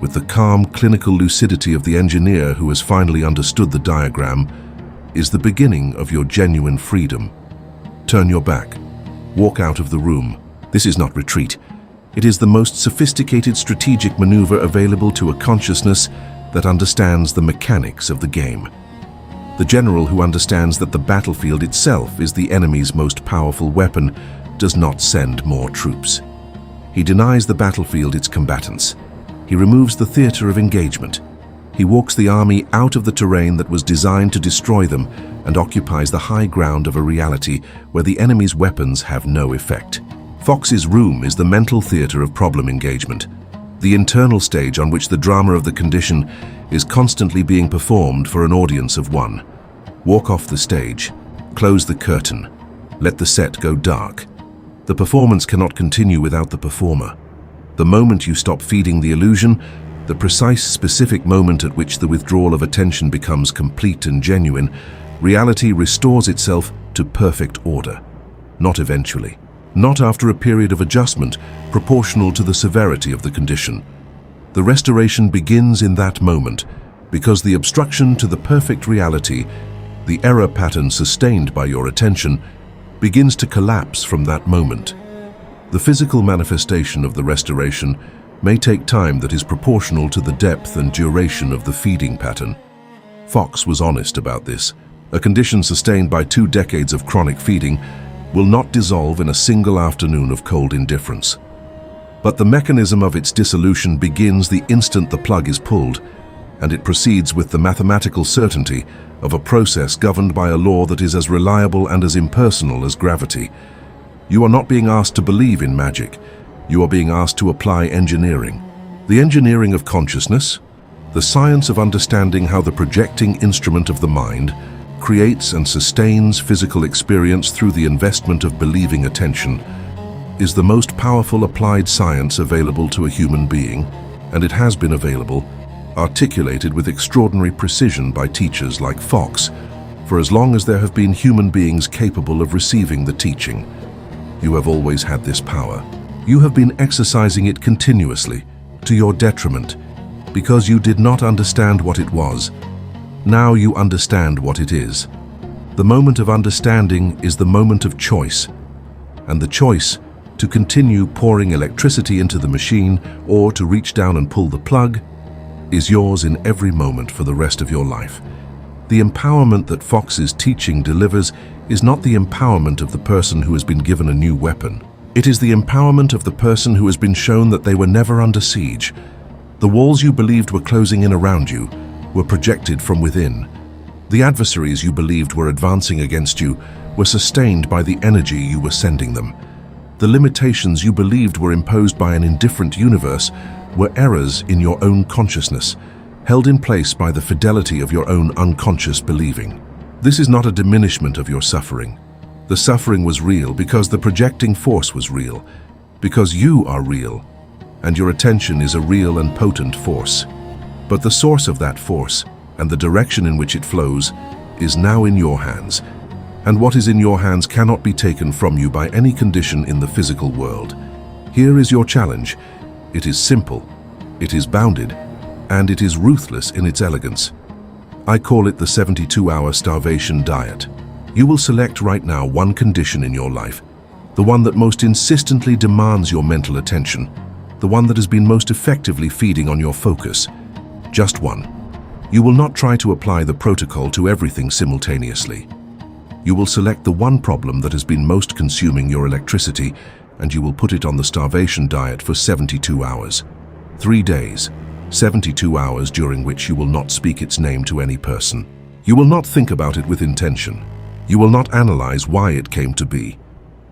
with the calm, clinical lucidity of the engineer who has finally understood the diagram, is the beginning of your genuine freedom. Turn your back. Walk out of the room. This is not retreat. It is the most sophisticated strategic maneuver available to a consciousness that understands the mechanics of the game. The general who understands that the battlefield itself is the enemy's most powerful weapon does not send more troops. He denies the battlefield its combatants. He removes the theater of engagement. He walks the army out of the terrain that was designed to destroy them and occupies the high ground of a reality where the enemy's weapons have no effect. Fox's room is the mental theater of problem engagement, the internal stage on which the drama of the condition is constantly being performed for an audience of one. Walk off the stage, close the curtain, let the set go dark. The performance cannot continue without the performer. The moment you stop feeding the illusion, the precise, specific moment at which the withdrawal of attention becomes complete and genuine, reality restores itself to perfect order. Not eventually. Not after a period of adjustment proportional to the severity of the condition. The restoration begins in that moment, because the obstruction to the perfect reality, the error pattern sustained by your attention, begins to collapse from that moment. The physical manifestation of the restoration may take time that is proportional to the depth and duration of the feeding pattern. Fox was honest about this. A condition sustained by 2 decades of chronic feeding will not dissolve in a single afternoon of cold indifference. But the mechanism of its dissolution begins the instant the plug is pulled, and it proceeds with the mathematical certainty of a process governed by a law that is as reliable and as impersonal as gravity. You are not being asked to believe in magic. You are being asked to apply engineering. The engineering of consciousness, the science of understanding how the projecting instrument of the mind creates and sustains physical experience through the investment of believing attention, is the most powerful applied science available to a human being, and it has been available, articulated with extraordinary precision by teachers like Fox, for as long as there have been human beings capable of receiving the teaching. You have always had this power. You have been exercising it continuously, to your detriment, because you did not understand what it was. Now you understand what it is. The moment of understanding is the moment of choice, and the choice to continue pouring electricity into the machine or to reach down and pull the plug is yours in every moment for the rest of your life. The empowerment that Fox's teaching delivers is not the empowerment of the person who has been given a new weapon. It is the empowerment of the person who has been shown that they were never under siege. The walls you believed were closing in around you were projected from within. The adversaries you believed were advancing against you were sustained by the energy you were sending them. The limitations you believed were imposed by an indifferent universe were errors in your own consciousness, held in place by the fidelity of your own unconscious believing. This is not a diminishment of your suffering. The suffering was real because the projecting force was real, because you are real, and your attention is a real and potent force. But the source of that force, and the direction in which it flows, is now in your hands, and what is in your hands cannot be taken from you by any condition in the physical world. Here is your challenge. It is simple, it is bounded, and it is ruthless in its elegance. I call it the 72-hour starvation diet. You will select right now one condition in your life, the one that most insistently demands your mental attention, the one that has been most effectively feeding on your focus. Just one. You will not try to apply the protocol to everything simultaneously. You will select the one problem that has been most consuming your electricity, and you will put it on the starvation diet for 72 hours. 3 days, 72 hours during which you will not speak its name to any person. You will not think about it with intention. You will not analyze why it came to be.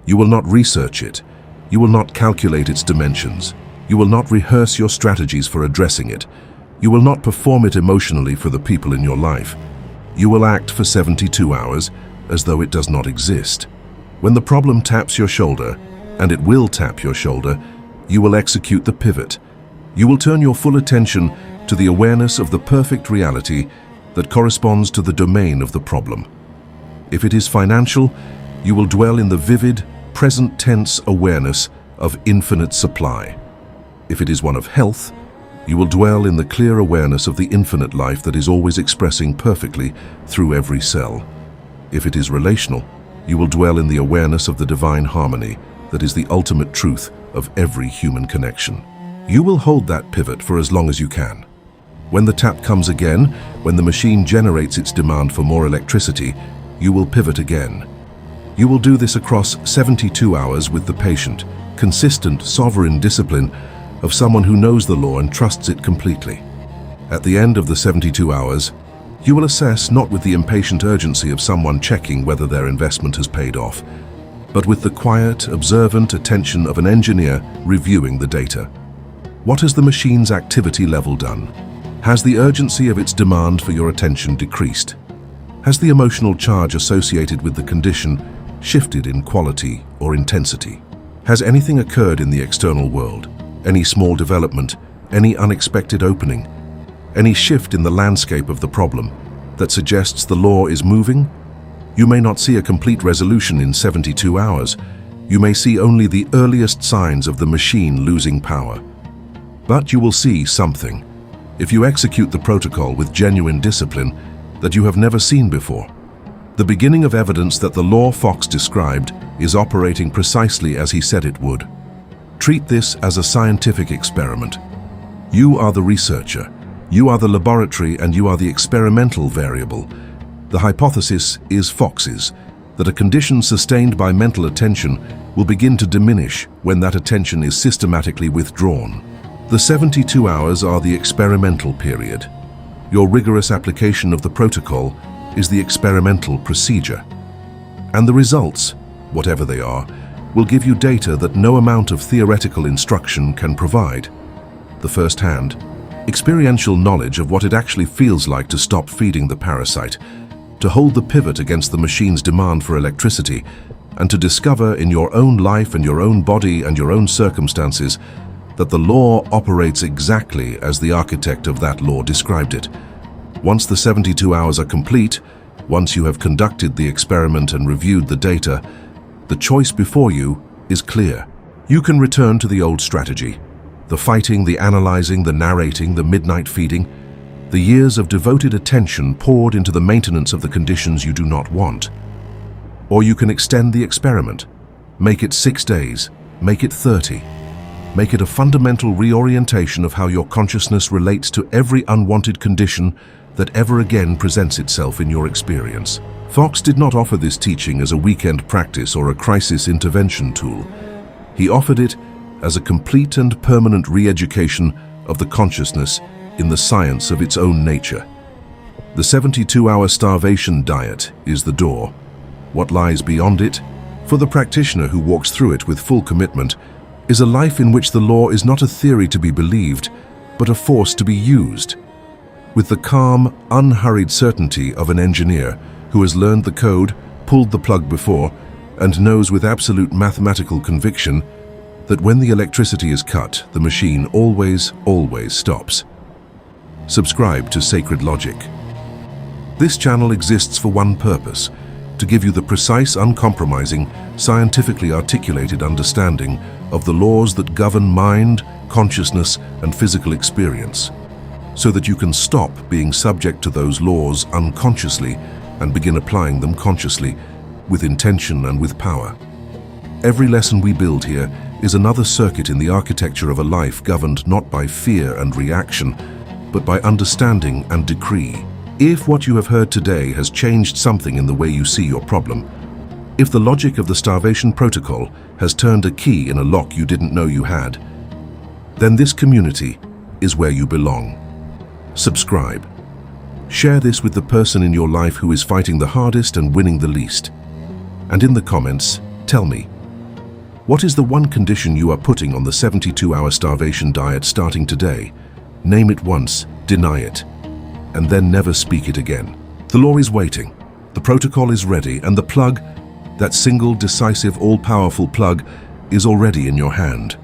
You will not research it. You will not calculate its dimensions. You will not rehearse your strategies for addressing it. You will not perform it emotionally for the people in your life. You will act for 72 hours as though it does not exist. When the problem taps your shoulder, and it will tap your shoulder, you will execute the pivot. You will turn your full attention to the awareness of the perfect reality that corresponds to the domain of the problem. If it is financial, you will dwell in the vivid, present tense awareness of infinite supply. If it is one of health, you will dwell in the clear awareness of the infinite life that is always expressing perfectly through every cell. If it is relational, you will dwell in the awareness of the divine harmony that is the ultimate truth of every human connection. You will hold that pivot for as long as you can. When the tap comes again, when the machine generates its demand for more electricity, you will pivot again. You will do this across 72 hours with the patient, consistent, sovereign discipline of someone who knows the law and trusts it completely. At the end of the 72 hours, you will assess not with the impatient urgency of someone checking whether their investment has paid off, but with the quiet, observant attention of an engineer reviewing the data. What has the machine's activity level done? Has the urgency of its demand for your attention decreased? Has the emotional charge associated with the condition shifted in quality or intensity? Has anything occurred in the external world? Any small development, any unexpected opening, any shift in the landscape of the problem that suggests the law is moving? You may not see a complete resolution in 72 hours. You may see only the earliest signs of the machine losing power. But you will see something, if you execute the protocol with genuine discipline, that you have never seen before. The beginning of evidence that the law Fox described is operating precisely as he said it would. Treat this as a scientific experiment. You are the researcher, you are the laboratory, and you are the experimental variable. The hypothesis is Fox's, that a condition sustained by mental attention will begin to diminish when that attention is systematically withdrawn. The 72 hours are the experimental period. Your rigorous application of the protocol is the experimental procedure. And the results, whatever they are, will give you data that no amount of theoretical instruction can provide. The first-hand, experiential knowledge of what it actually feels like to stop feeding the parasite, to hold the pivot against the machine's demand for electricity, and to discover in your own life and your own body and your own circumstances that the law operates exactly as the architect of that law described it. Once the 72 hours are complete, once you have conducted the experiment and reviewed the data, the choice before you is clear. You can return to the old strategy, the fighting, the analyzing, the narrating, the midnight feeding, the years of devoted attention poured into the maintenance of the conditions you do not want. Or you can extend the experiment, make it 6 days, make it 30. Make it a fundamental reorientation of how your consciousness relates to every unwanted condition that ever again presents itself in your experience. Fox did not offer this teaching as a weekend practice or a crisis intervention tool. He offered it as a complete and permanent re-education of the consciousness in the science of its own nature. The 72-hour starvation diet is the door. What lies beyond it, for the practitioner who walks through it with full commitment, is a life in which the law is not a theory to be believed, but a force to be used. With the calm, unhurried certainty of an engineer who has learned the code, pulled the plug before, and knows with absolute mathematical conviction that when the electricity is cut, the machine always stops. Subscribe to Sacred Logic. This channel exists for one purpose: to give you the precise, uncompromising, scientifically articulated understanding of the laws that govern mind, consciousness, and physical experience, so that you can stop being subject to those laws unconsciously and begin applying them consciously, with intention and with power. Every lesson we build here is another circuit in the architecture of a life governed not by fear and reaction, but by understanding and decree. If what you have heard today has changed something in the way you see your problem, if the logic of the starvation protocol has turned a key in a lock you didn't know you had, then this community is where you belong. Subscribe. Share this with the person in your life who is fighting the hardest and winning the least. And in the comments, tell me, what is the one condition you are putting on the 72-hour starvation diet starting today? Name it once, deny it, and then never speak it again. The law is waiting, the protocol is ready, and the plug, that single, decisive, all-powerful plug, is already in your hand.